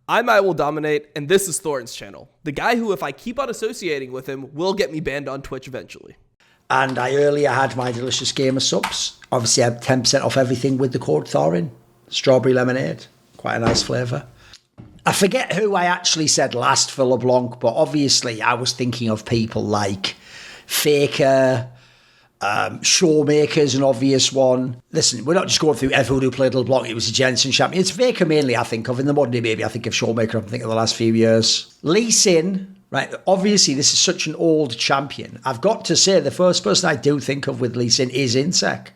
I will dominate, and this is Thorin's channel. The guy who, if I keep on associating with him, will get me banned on Twitch eventually. And I earlier had my delicious gamer subs. Obviously, I had 10% off everything with the code Thorin. Strawberry lemonade. Quite a nice flavour. I forget who I actually said last for LeBlanc, but obviously I was thinking of people like Faker, Showmaker's an obvious one. Listen, we're not just going through everyone who played LeBlanc. It was a Jensen champion. It's Faker mainly, I think of. In the modern day, maybe I think of Showmaker. I'm thinking of the last few years. Lee Sin, right? Obviously, this is such an old champion. I've got to say, the first person I do think of with Lee Sin is Insec.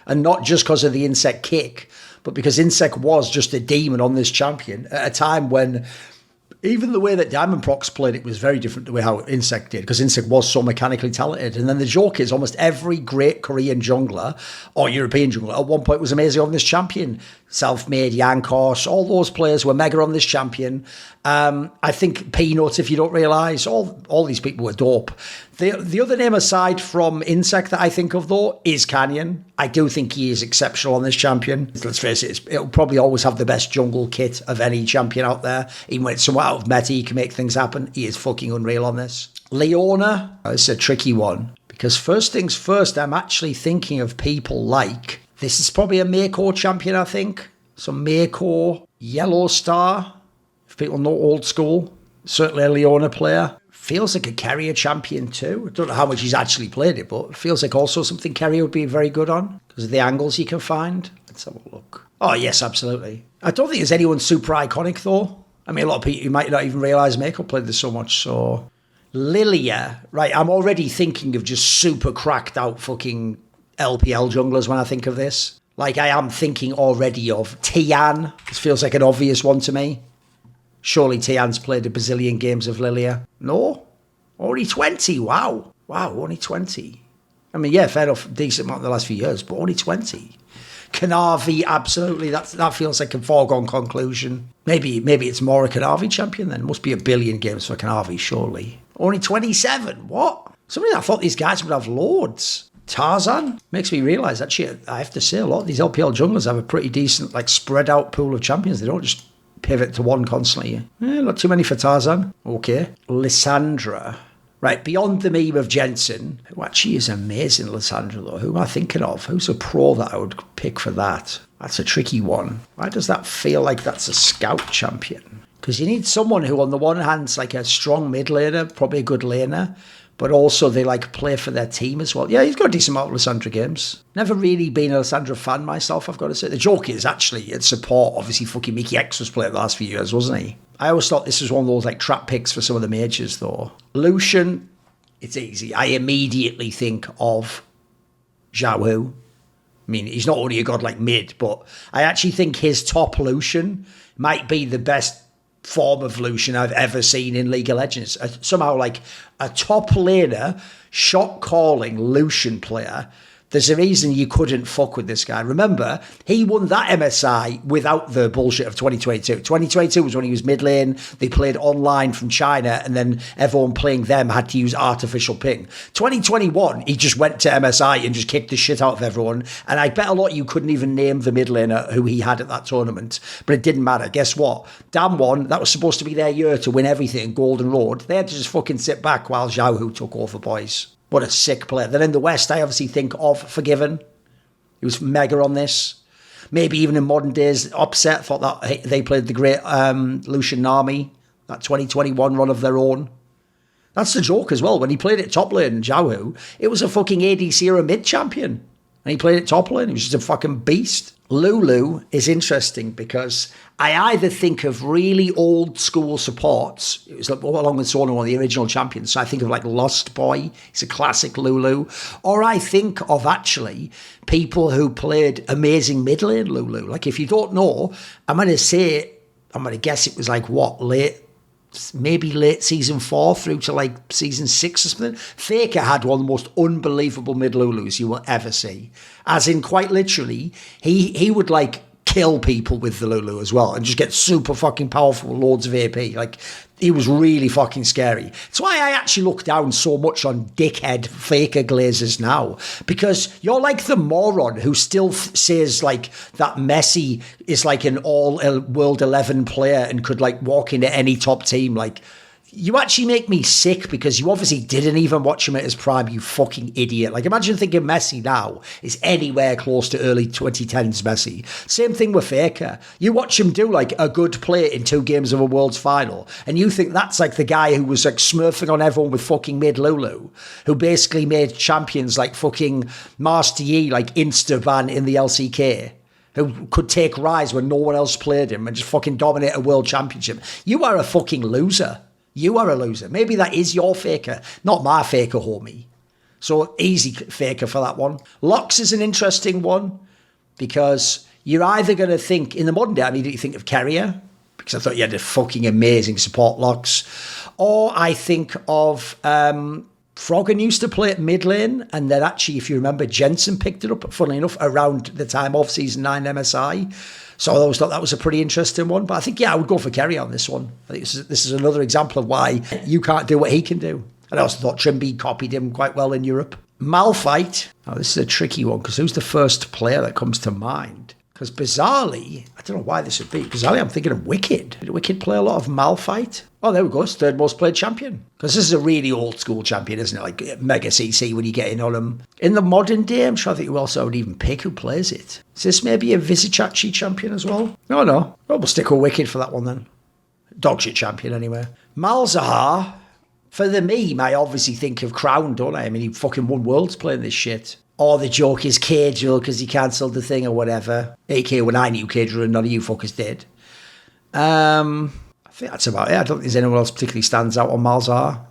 And not just because of the Insec kick, but because Insec was just a demon on this champion at a time when even the way that Diamond Prox played it was very different to the way how Insec did, because Insec was so mechanically talented. And then the joke is almost every great Korean jungler or European jungler at one point was amazing on this champion. Self-made, Yankos, all those players were mega on this champion. I think Peanuts, if you don't realise, all these people were dope. The other name aside from Insect that I think of, though, is Canyon. I do think he is exceptional on this champion. Let's face it, it'll probably always have the best jungle kit of any champion out there. Even when it's somewhat out of meta, he can make things happen. He is fucking unreal on this. Leona, this is a tricky one. Because first things first, I'm actually thinking of people like... This is probably a Mako champion, I think. So Mako, Yellow Star, if people know old school. Certainly a Leona player. Feels like a carrier champion too. I don't know how much he's actually played it, but it feels like also something carrier would be very good on because of the angles you can find. Let's have a look. Oh, yes, absolutely. I don't think there's anyone super iconic, though. I mean, a lot of people, you might not even realise Mako played this so much, so... Lilia, right, I'm already thinking of just super cracked out fucking LPL junglers when I think of this. Like, I am thinking already of Tian. This feels like an obvious one to me. Surely Tian's played a bazillion games of Lilia. No? Only 20, wow. Wow, only 20. I mean, yeah, fair enough, decent amount in the last few years, but only 20. Kanavi, absolutely, that feels like a foregone conclusion. Maybe it's more a Kanavi champion then. Must be a billion games for Kanavi, surely. Only 27, what? Somebody I thought these guys would have loads. Tarzan makes me realise, actually, I have to say, a lot of these LPL junglers have a pretty decent, like, spread out pool of champions. They don't just pivot to one constantly. Not too many for Tarzan. Okay. Lissandra. Right, beyond the meme of Jensen, who actually is amazing, Lissandra, though. Who am I thinking of? Who's a pro that I would pick for that? That's a tricky one. Why does that feel like that's a scout champion? Because you need someone who, on the one hand, is like a strong mid laner, probably a good laner, but also they like play for their team as well. Yeah, he's got a decent amount of Lissandra games. Never really been a Lissandra fan myself, I've got to say. The joke is actually at support, obviously fucking Mickey X was playing the last few years, wasn't he? I always thought this was one of those like trap picks for some of the majors though. Lucian, it's easy. I immediately think of Zhao. I mean, he's not only a god like mid, but I actually think his top Lucian might be the best form of Lucian I've ever seen in League of Legends. Somehow like a top laner, shot calling Lucian player. There's a reason you couldn't fuck with this guy. Remember, he won that MSI without the bullshit of 2022. 2022 was when he was mid lane. They played online from China, and then everyone playing them had to use artificial ping. 2021, he just went to MSI and just kicked the shit out of everyone. And I bet a lot you couldn't even name the mid laner who he had at that tournament. But it didn't matter. Guess what? Damn one, that was supposed to be their year to win everything, Golden Road. They had to just fucking sit back while Zhao took over, boys. What a sick player. Then in the West, I obviously think of Forgiven. He was mega on this. Maybe even in modern days, Upset, thought that they played the great Lucian Nami, that 2021 run of their own. That's the joke as well. When he played it top lane, Zhao, it was a fucking ADC or a mid champion. And he played it top lane. He was just a fucking beast. Lulu is interesting because I either think of really old school supports. It was like, along with Sona, one of the original champions. So I think of like Lost Boy. It's a classic Lulu. Or I think of actually people who played amazing mid lane Lulu. Like if you don't know, I'm going to guess it was like what, maybe late season 4 through to like season 6 or something. Faker had one of the most unbelievable mid Lulus you will ever see. As in, quite literally, he would like kill people with the Lulu as well and just get super fucking powerful with loads of AP. Like, he was really fucking scary. It's why I actually look down so much on dickhead faker glazers now, because you're like the moron who still says like that Messi is like an all World 11 player and could like walk into any top team. Like, you actually make me sick because you obviously didn't even watch him at his prime, you fucking idiot. Like, imagine thinking Messi now is anywhere close to early 2010s Messi. Same thing with Faker. You watch him do, like, a good play in 2 games of a World's Final, and you think that's, like, the guy who was, like, smurfing on everyone with fucking mid-Lulu, who basically made champions like fucking Master Yi, like, insta-ban in the LCK, who could take Rise when no one else played him and just fucking dominate a world championship. You are a fucking loser. You are a loser. Maybe that is your faker, not my faker, homie. So easy faker for that one. Locks is an interesting one because you're either going to think, in the modern day, I immediately think of Carrier, because I thought you had a fucking amazing support Locks. Or I think of Froggen used to play at mid lane, and then actually, if you remember, Jensen picked it up, funnily enough, around the time of Season 9 MSI. So I always thought that was a pretty interesting one. But I think, I would go for Kerry on this one. I think this is another example of why you can't do what he can do. And I also thought Trimby copied him quite well in Europe. Malphite. Now, this is a tricky one, because who's the first player that comes to mind? Because bizarrely, I don't know why this would be. Bizarrely, I'm thinking of Wicked. Did Wicked play a lot of Malphite? Oh, there we go. It's third most played champion. Because this is a really old school champion, isn't it? Like Mega CC when you get in on him. In the modern day, I'm trying to think who else I would even pick who plays it. Is this maybe a Vizicachi champion as well? No. Well, we'll stick with Wicked for that one then. Dogshit champion anyway. Malzahar. For the meme, I obviously think of Crown, don't I? I mean, he fucking won Worlds playing this shit. Or the joke is Cagel because he cancelled the thing or whatever. AK when I knew Cagel and none of you fuckers did. I think that's about it. I don't think there's anyone else particularly stands out on Malzahar.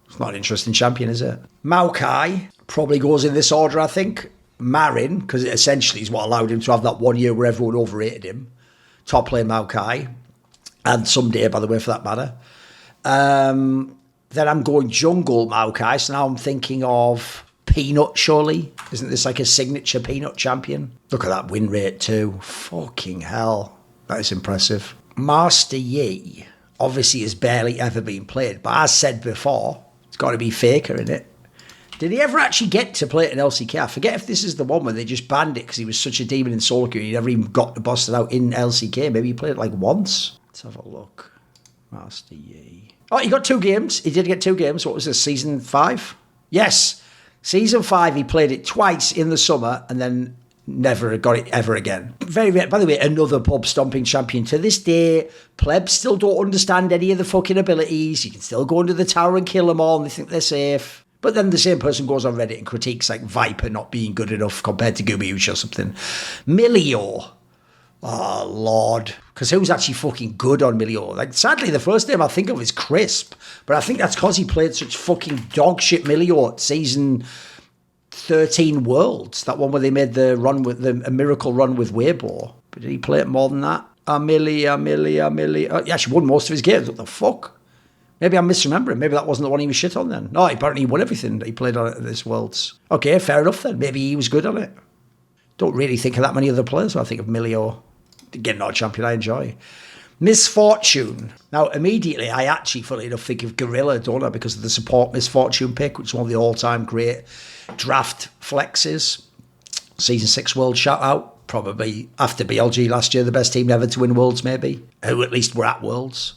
It's not an interesting champion, is it? Maokai probably goes in this order, I think. Marin, because it essentially is what allowed him to have that 1 year where everyone overrated him. Top lane Maokai. And someday, by the way, for that matter. Then I'm going jungle Maokai. So now I'm thinking of Peanut, surely. Isn't this like a signature Peanut champion? Look at that win rate too. Fucking hell. That is impressive. Master Yi obviously has barely ever been played, but as said before, it's got to be Faker in it. Did he ever actually get to play it in LCK? I forget if this is the one where they just banned it because he was such a demon in solo queue. He never even got to bust it out in LCK. Maybe he played it like once. Let's have a look. Master Yi. Oh, he got 2 games. He did get 2 games. What was this, Season 5? Yes. Season 5, he played it twice in the summer and then never got it ever again. Very, by the way, another pub stomping champion. To this day, plebs still don't understand any of the fucking abilities. You can still go under the tower and kill them all and they think they're safe. But then the same person goes on Reddit and critiques like Viper not being good enough compared to Gumayushi or something. Milio. Oh, Lord. Because who's actually fucking good on Milio? Like, sadly, the first name I think of is Crisp. But I think that's because he played such fucking dog shit Milio at Season 13 Worlds. That one where they made the run with a miracle run with Weibo. But did he play it more than that? Amelia. He actually won most of his games. What the fuck? Maybe I'm misremembering. Maybe that wasn't the one he was shit on then. No, apparently he won everything that he played on at this Worlds. Okay, fair enough then. Maybe he was good on it. Don't really think of that many other players. So I think of Milio. Again, not a champion I enjoy. Misfortune. Now, immediately, I actually, funnily enough, think of Gorilla, don't I? Because of the support Misfortune pick, which is one of the all-time great draft flexes. Season 6 World shout-out. Probably, after BLG last year, the best team ever to win Worlds, maybe. Who at least were at Worlds.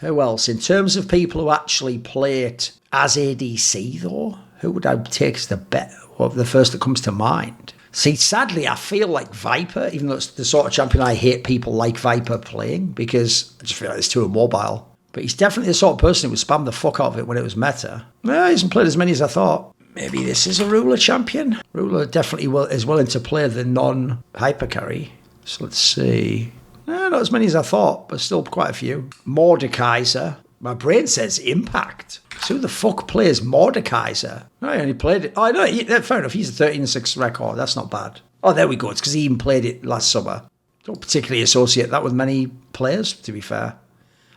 Who else? In terms of people who actually play it as ADC, though, who would I take as the first that comes to mind? See, sadly, I feel like Viper, even though it's the sort of champion I hate people like Viper playing, because I just feel like it's too immobile. But he's definitely the sort of person who would spam the fuck out of it when it was meta. Well, he hasn't played as many as I thought. Maybe this is a ruler champion. Ruler definitely is willing to play the non-hyper carry. So let's see. Not as many as I thought, but still quite a few. Mordekaiser. My brain says Impact. So who the fuck plays Mordekaiser? I only played it. Oh, no, fair enough. He's a 13-6 record. That's not bad. Oh, there we go. It's because he even played it last summer. Don't particularly associate that with many players, to be fair.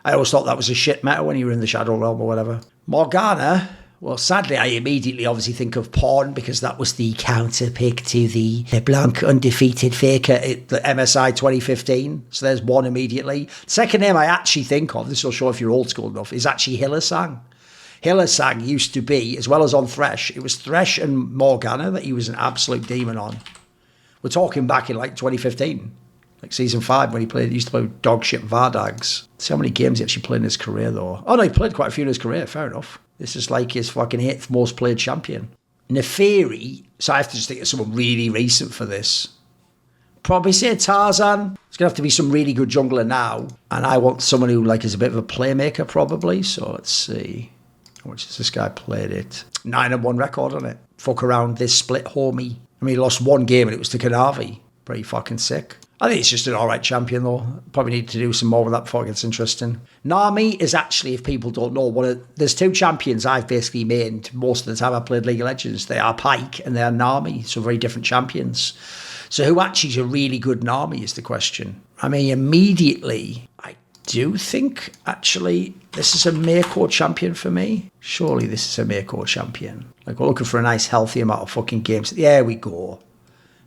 I always thought that was a shit meta when you were in the Shadow Realm or whatever. Morgana. Well, sadly, I immediately obviously think of Pawn because that was the counter pick to the LeBlanc undefeated faker at the MSI 2015. So there's one immediately. Second name I actually think of, this will show if you're old school enough, is actually Hylissang. Hylissang used to be, as well as on Thresh, it was Thresh and Morgana that he was an absolute demon on. We're talking back in like 2015, like season 5 when he used to play with dogshit Vardags. See how many games he actually played in his career though. Oh no, he played quite a few in his career, fair enough. This is like his fucking 8th most played champion. Neferi, so I have to just think of someone really recent for this. Probably say Tarzan. It's going to have to be some really good jungler now. And I want someone who like is a bit of a playmaker probably. So let's see. How much has this guy played it? 9-1 record on it. Fuck around this split homie. I mean, he lost one game and it was to Kanavi. Pretty fucking sick. I think it's just an alright champion though. Probably need to do some more with that before it gets interesting. Nami is actually, if people don't know, there's 2 champions I've basically made most of the time I played League of Legends. They are Pyke and they are Nami, so very different champions. So who actually is a really good Nami is the question. I mean, immediately, I do think actually this is a Mako champion for me. Surely this is a Mako champion. Like we're looking for a nice healthy amount of fucking games. There we go.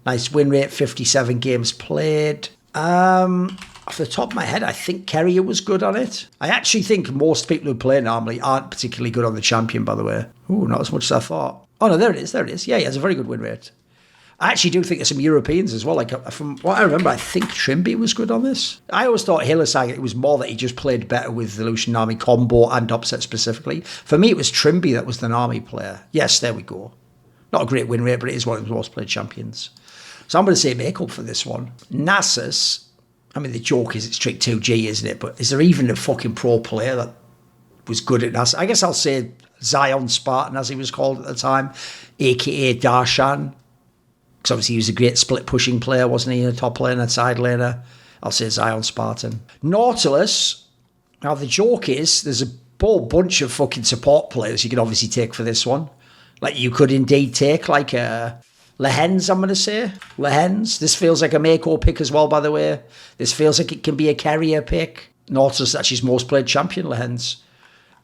Nice win rate, 57 games played. Off the top of my head, I think Keria was good on it. I actually think most people who play normally aren't particularly good on the champion, by the way. Ooh, not as much as I thought. Oh, no, there it is. Yeah, he has a very good win rate. I actually do think there's some Europeans as well. Like, from what I remember, I think Trimby was good on this. I always thought Hylissang, it was more that he just played better with the Lucian Nami combo and upset specifically. For me, it was Trimby that was the Nami player. Yes, there we go. Not a great win rate, but it is one of the most played champions. So I'm going to say Makeup for this one. Nasus, I mean, the joke is it's Trick 2G, isn't it? But is there even a fucking pro player that was good at Nasus? I guess I'll say Zion Spartan, as he was called at the time, a.k.a. Darshan. Because obviously he was a great split-pushing player, wasn't he? A top laner, side laner. I'll say Zion Spartan. Nautilus, now the joke is there's a whole bunch of fucking support players you can obviously take for this one. Like you could indeed take like a... Lehens, I'm going to say. Lehens. This feels like a Mako pick as well, by the way. This feels like it can be a carrier pick. Nautilus, actually his most played champion, Lehens.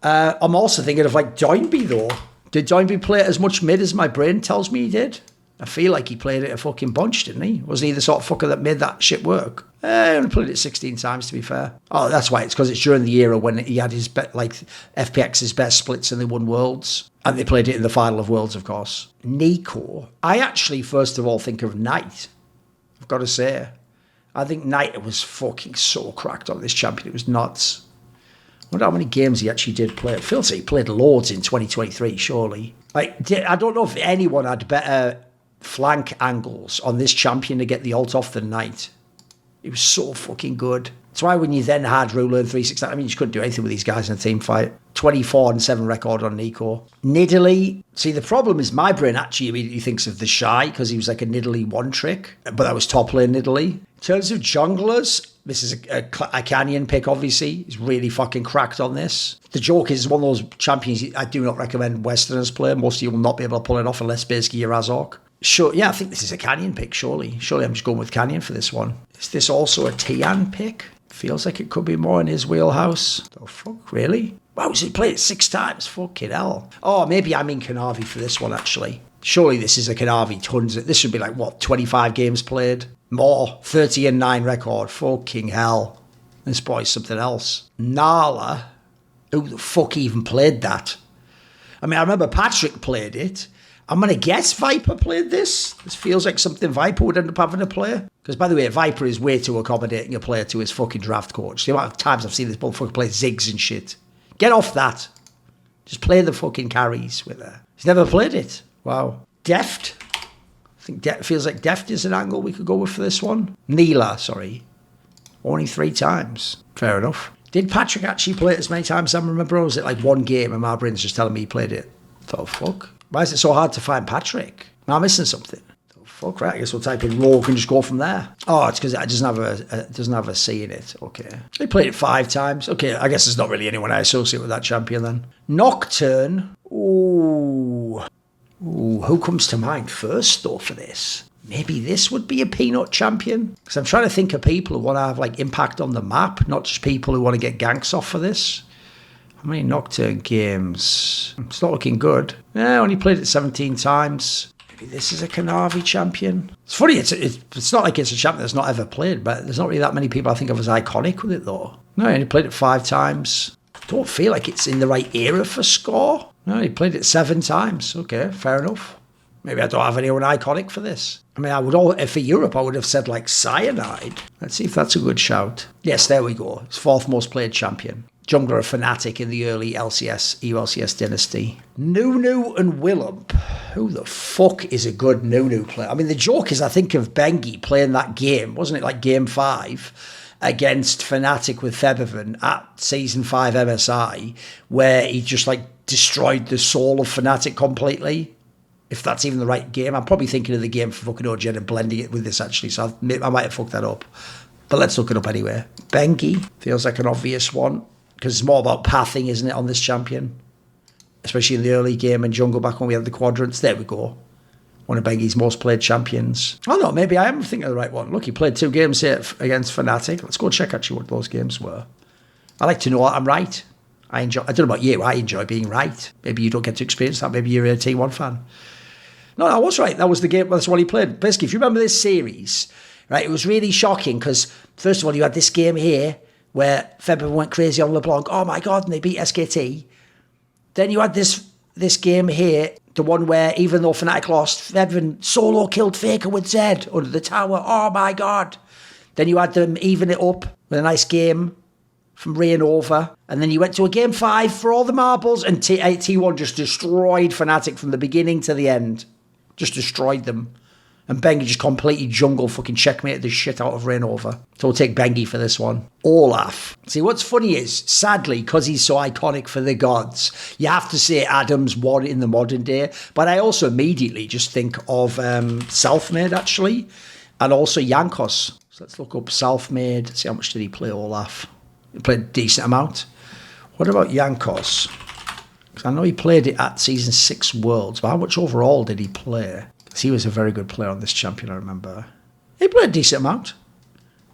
I'm also thinking of like Doinby, though. Did Doinby play as much mid as my brain tells me he did? I feel like he played it a fucking bunch, didn't he? Wasn't he the sort of fucker that made that shit work? He only played it 16 times, to be fair. Oh, that's why. It's because it's during the era when he had his FPX's best splits and they won Worlds. And they played it in the final of Worlds, of course. Neeko. I actually, first of all, think of Knight. I've got to say. I think Knight was fucking so cracked on this champion. It was nuts. I wonder how many games he actually did play. It feels like he played loads in 2023, surely. Like, I don't know if anyone had better flank angles on this champion to get the ult off than Knight. It was so fucking good. That's why when you then had Ruler and 369, I mean, you just couldn't do anything with these guys in a team fight. 24-7 record on Neeko. Nidalee. See, the problem is my brain actually immediately thinks of the Shy because he was like a Nidalee one trick, but that was top lane Nidalee. In terms of junglers, this is a Canyon pick, obviously. He's really fucking cracked on this. The joke is one of those champions I do not recommend Westerners play. Most of you will not be able to pull it off unless basically you're Razork. Sure, yeah, I think this is a Canyon pick, surely. Surely I'm just going with Canyon for this one. Is this also a Tian pick? Feels like it could be more in his wheelhouse. Oh, fuck, really? Wow, he played it 6 times. Fucking hell. Oh, maybe I'm in Kanavi for this one, actually. Surely this is a Kanavi. Tons of, this should be like, what, 25 games played? More. 30-9 record. Fucking hell. This boy's something else. Nala. Who the fuck even played that? I mean, I remember Patrick played it. I'm going to guess Viper played this. This feels like something Viper would end up having to play. Because, by the way, Viper is way too accommodating a player to his fucking draft coach. The amount of times I've seen this motherfucker play Ziggs and shit. Get off that. Just play the fucking carries with her. He's never played it. Wow. Deft. I think feels like Deft is an angle we could go with for this one. Neela, sorry. Only 3 times. Fair enough. Did Patrick actually play it as many times as I remember? Or was it like one game and my brain's just telling me he played it? Oh, fuck. Why is it so hard to find Patrick? Am I missing something? Oh, fuck, right. I guess we'll type in Rogue and just go from there. Oh, it's because it doesn't have a C in it. Okay. They played it 5 times. Okay, I guess there's not really anyone I associate with that champion then. Nocturne. Ooh, who comes to mind first, though, for this? Maybe this would be a Peanut champion? Because I'm trying to think of people who want to have, like, impact on the map, not just people who want to get ganks off for this. How many Nocturne games? It's not looking good. Yeah, only played it 17 times. Maybe this is a Kanavi champion. It's funny, it's not like it's a champion that's not ever played, but there's not really that many people I think of as iconic with it, though. No, I only played it 5 times. Don't feel like it's in the right era for score. No, he played it 7 times. Okay, fair enough. Maybe I don't have anyone iconic for this. I mean, for Europe, I would have said like Cyanide. Let's see if that's a good shout. Yes, there we go. It's 4th most played champion. Jungler Fnatic in the early EULCS dynasty. Nunu and Willump. Who the fuck is a good Nunu player? I mean, the joke is I think of Bengi playing that game. Wasn't it like game 5 against Fnatic with Febiven at Season 5 MSI, where he just like destroyed the soul of Fnatic completely? If that's even the right game. I'm probably thinking of the game for fucking OG and blending it with this actually, so I might have fucked that up. But let's look it up anyway. Bengi feels like an obvious one, because it's more about pathing, isn't it, on this champion? Especially in the early game in jungle back when we had the quadrants. There we go. One of Bengi's most played champions. Oh no, maybe I am thinking of the right one. Look, he played 2 games here against Fnatic. Let's go check actually what those games were. I like to know I'm right. I don't know about you, I enjoy being right. Maybe you don't get to experience that. Maybe you're a T1 fan. No, I was right. That was the game. That's what he played. Basically, if you remember this series, right, it was really shocking because, first of all, you had this game here where Febiven went crazy on LeBlanc. Oh, my God, and they beat SKT. Then you had this game here, the one where, even though Fnatic lost, Febiven solo killed Faker with Zed under the tower. Oh, my God. Then you had them even it up with a nice game from Rain over. And then you went to a game 5 for all the marbles, and T1 just destroyed Fnatic from the beginning to the end. Just destroyed them. And Bengi just completely jungle fucking checkmated the shit out of Rain over. So we'll take Bengi for this one. Olaf. See, what's funny is, sadly, because he's so iconic for the gods, you have to say Adam's one in the modern day. But I also immediately just think of Selfmade, actually. And also Jankos. So let's look up Selfmade. See how much did he play Olaf. He played a decent amount. What about Jankos? I know he played it at Season 6 Worlds, but how much overall did he play? Because he was a very good player on this champion, I remember. He played a decent amount.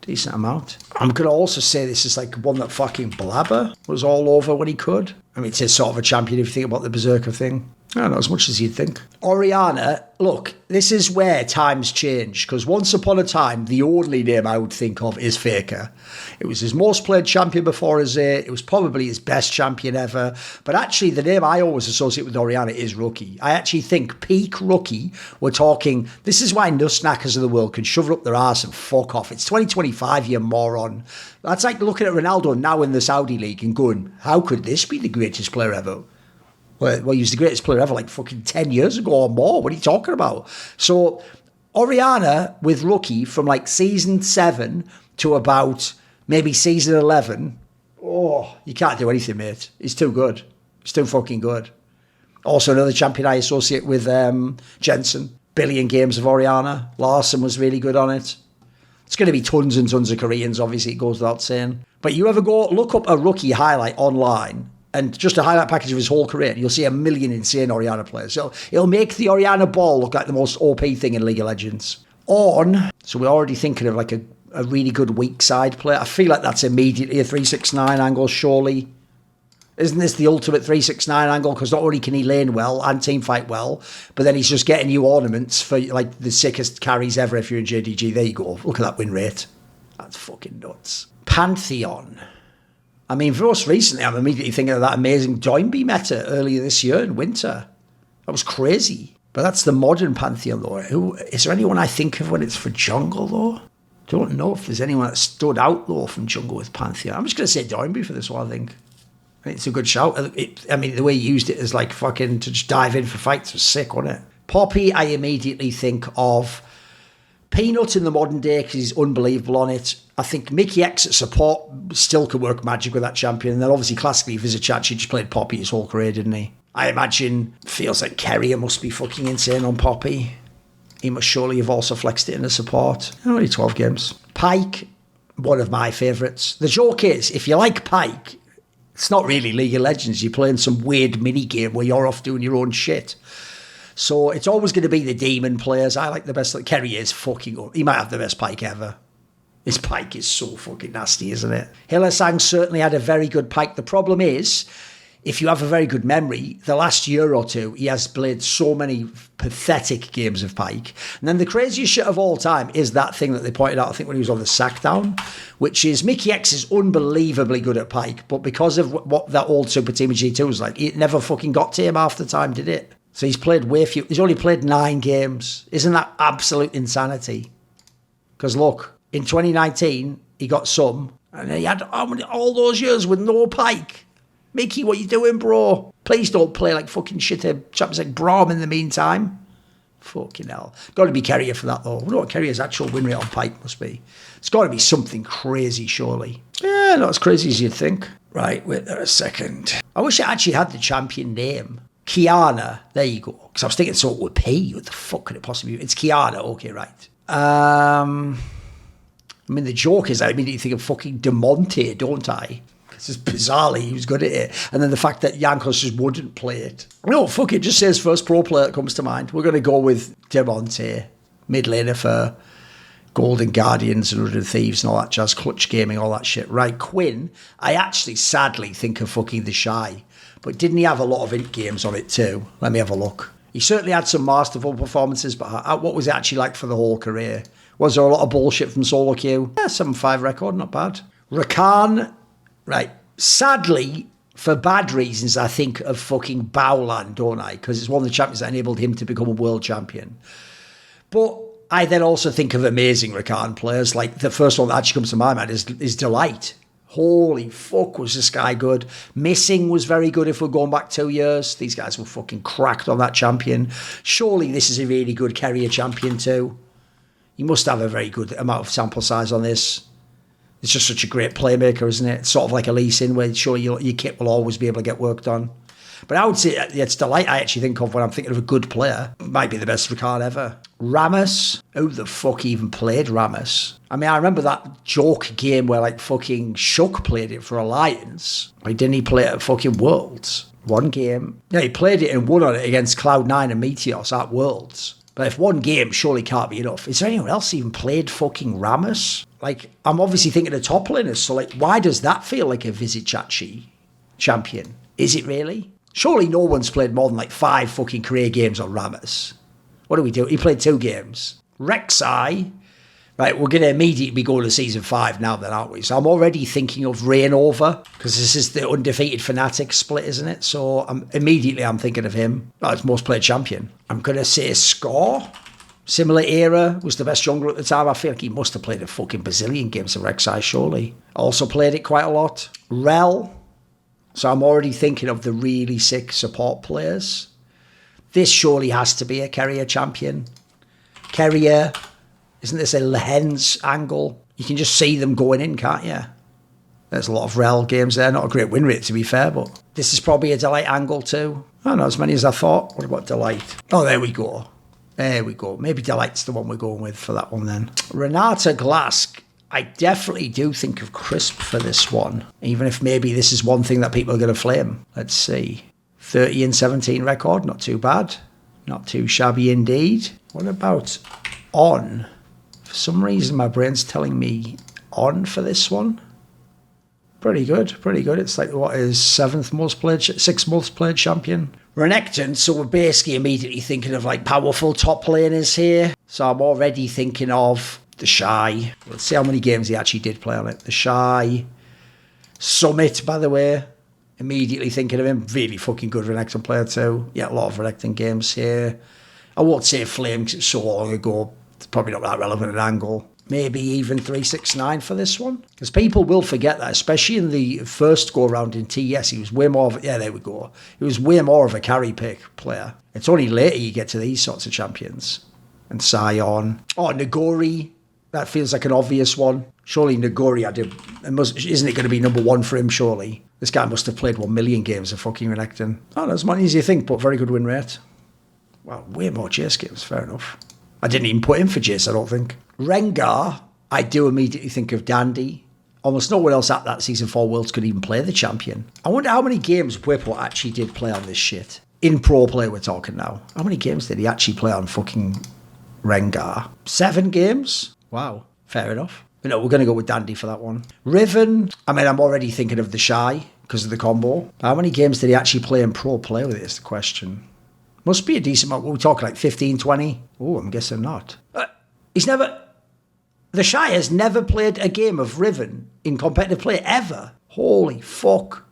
I'm going to also say this is like one that fucking Blabber was all over when he could. I mean, it's sort of a champion if you think about the Berserker thing. I don't know, as much as you'd think. Orianna, look, this is where times change, because once upon a time, the only name I would think of is Faker. It was his most played champion before Xayah. It was probably his best champion ever. But actually, the name I always associate with Orianna is Rookie. I actually think peak Rookie, we're talking, this is why nut-snackers of the world can shove it up their arse and fuck off. It's 2025, you moron. That's like looking at Ronaldo now in the Saudi League and going, how could this be the greatest player ever? Well, he was the greatest player ever like fucking 10 years ago or more. What are you talking about? So Orianna with Rookie from like Season 7 to about maybe Season 11. Oh, you can't do anything, mate. He's too good. He's too fucking good. Also another champion I associate with Jensen. Billion games of Orianna. Larson was really good on it. It's going to be tons and tons of Koreans, obviously, it goes without saying. But you ever go look up a Rookie highlight online, and just a highlight package of his whole career, you'll see a million insane Orianna players. So it'll make the Orianna ball look like the most OP thing in League of Legends. So we're already thinking of like a really good weak side player. I feel like that's immediately a 369 angle, surely. Isn't this the ultimate 369 angle? Because not only can he lane well and team fight well, but then he's just getting you ornaments for like the sickest carries ever if you're in JDG. There you go. Look at that win rate. That's fucking nuts. Pantheon. I mean, for us recently, I'm immediately thinking of that amazing Doinby meta earlier this year in winter. That was crazy. But that's the modern Pantheon, though. Is there anyone I think of when it's for jungle, though? Don't know if there's anyone that stood out, though, from jungle with Pantheon. I'm just going to say Doinby for this one, I think. It's a good shout. I mean, the way he used it is like fucking to just dive in for fights was sick, wasn't it? Poppy, I immediately think of Peanut in the modern day because he's unbelievable on it. I think Mickey X at support still could work magic with that champion. And then obviously classically Vizicachi just played Poppy his whole career, didn't he? I imagine feels like Kerrier must be fucking insane on Poppy. He must surely have also flexed it in the support. Only 12 games. Pyke, one of my favourites. The joke is, if you like Pyke, it's not really League of Legends. You're playing some weird mini game where you're off doing your own shit. So it's always going to be the demon players. I like the best. Like Kerry is fucking up. He might have the best Pyke ever. His Pyke is so fucking nasty, isn't it? Hylissang certainly had a very good Pyke. The problem is, if you have a very good memory, the last year or two, he has played so many pathetic games of Pyke. And then the craziest shit of all time is that thing that they pointed out, I think when he was on the Sackdown, which is Mickey X is unbelievably good at Pyke, but because of what that old Super Team of G2 was like, it never fucking got to him half the time, did it? So he's played way few. He's only played 9 games. Isn't that absolute insanity? Because look, in 2019, he got some, and he had all those years with no Pyke. Mickey, what you doing, bro? Please don't play like fucking shit at chaps like Braum in the meantime. Fucking hell. Got to be Kerrier for that, though. I wonder what Kerrier's actual win rate on Pyke must be. It's got to be something crazy, surely. Yeah, not as crazy as you'd think. Right, wait there a second. I wish it actually had the champion name. Kiana. There you go. Because I was thinking so it would P. What the fuck could it possibly be? It's Kiana. Okay, right. I mean, the joke is I immediately think of fucking DeMonte, don't I? It's just bizarrely he was good at it. And then the fact that Jankos just wouldn't play it. No, fuck it, just says first pro player that comes to mind. We're going to go with DeMonte, mid laner for Golden Guardians and Hooded Thieves and all that jazz, clutch gaming, all that shit. Right, Quinn, I actually sadly think of fucking the Shy. But didn't he have a lot of int games on it too? Let me have a look. He certainly had some masterful performances, but what was it actually like for the whole career? Was there a lot of bullshit from solo queue? Yeah, 7-5 record, not bad. Rakan, right. Sadly, for bad reasons, I think of fucking Bowland, don't I? Because it's one of the champions that enabled him to become a world champion. But I then also think of amazing Rakan players. Like the first one that actually comes to my mind is Delight. Holy fuck, was this guy good. Missing was very good if we're going back 2 years. These guys were fucking cracked on that champion. Surely this is a really good carrier champion too. You must have a very good amount of sample size on this. It's just such a great playmaker, isn't it? It's sort of like a Lee Sin where sure your kit will always be able to get work done. But I would say it's Delight I actually think of when I'm thinking of a good player. Might be the best Ricard ever. Rammus. Who the fuck even played Rammus? I mean, I remember that joke game where like fucking Shook played it for Alliance. Why didn't he play it at fucking Worlds? One game. Yeah, he played it and won on it against Cloud9 and Meteos at Worlds. But if one game surely can't be enough. Is there anyone else even played fucking Rammus? Like, I'm obviously thinking of top laners, so like, why does that feel like a Vizicachi champion? Is it really? Surely no one's played more than like 5 fucking career games on Rammus. What do we do? He played 2 games. Rek'Sai. Right, we're going to immediately be going to Season 5 now then, aren't we? So I'm already thinking of Reignover, because this is the undefeated Fnatic split, isn't it? So I'm thinking of him. Oh, it's most played champion. I'm going to say Score. Similar era, was the best jungler at the time. I feel like he must have played a fucking bazillion games of Rek'Sai, surely. Also played it quite a lot. Rell. So I'm already thinking of the really sick support players. This surely has to be a carrier champion. Carrier. Isn't this a Lehens angle? You can just see them going in, can't you? There's a lot of Rel games there. Not a great win rate, to be fair, but this is probably a Delight angle too. I don't know, as many as I thought. What about Delight? Oh, there we go. There we go. Maybe Delight's the one we're going with for that one then. Renata Glasc. I definitely do think of Crisp for this one, even if maybe this is one thing that people are going to flame. Let's see. 30 and 17 record, not too bad. Not too shabby indeed. What about On? For some reason, my brain's telling me On for this one. Pretty good, pretty good. It's like, what is 6th most played champion? Renekton, so we're basically immediately thinking of like powerful top laners here. So I'm already thinking of the Shy. Let's see how many games he actually did play on it. The Shy. Summit, by the way. Immediately thinking of him. Really fucking good Renekton player too. Yeah, a lot of Renekton games here. I won't say Flame because it's so long ago. It's probably not that relevant an angle. Maybe even 369 for this one. Because people will forget that, especially in the first go-around in TS, he was way more of, yeah, there we go. He was way more of a carry pick player. It's only later you get to these sorts of champions. And Sion. Oh, Nagori. That feels like an obvious one. Surely Nagori, isn't it going to be number 1 for him, surely? This guy must have played 1 million games of fucking Renekton. Oh, not as many as you think, but very good win rate. Well, way more Jace games, fair enough. I didn't even put him for Jace, I don't think. Rengar, I do immediately think of Dandy. Almost no one else at that Season 4 Worlds could even play the champion. I wonder how many games Whipple actually did play on this shit. In pro play we're talking now. How many games did he actually play on fucking Rengar? 7 games? Wow, fair enough. But no, we're going to go with Dandy for that one. Riven, I mean, I'm already thinking of the Shy, because of the combo. How many games did he actually play in pro play with it is the question. Must be a decent amount. We're talking like 15, 20? Oh, I'm guessing not. The Shire's never played a game of Riven in competitive play, ever. Holy fuck.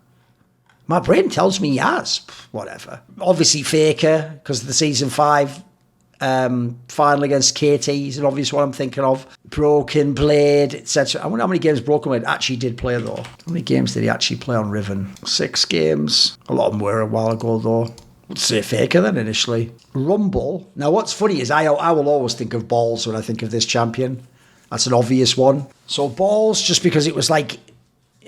My brain tells me he has. Whatever. Obviously Faker, because of the Season 5 final against KT is an obvious one I'm thinking of. Broken Blade, etc. I wonder how many games Broken Blade actually did play, though. How many games did he actually play on Riven? 6 games. A lot of them were a while ago, though. Let's say Faker then, initially. Rumble. Now, what's funny is I will always think of Balls when I think of this champion. That's an obvious one. So Balls, just because it was like,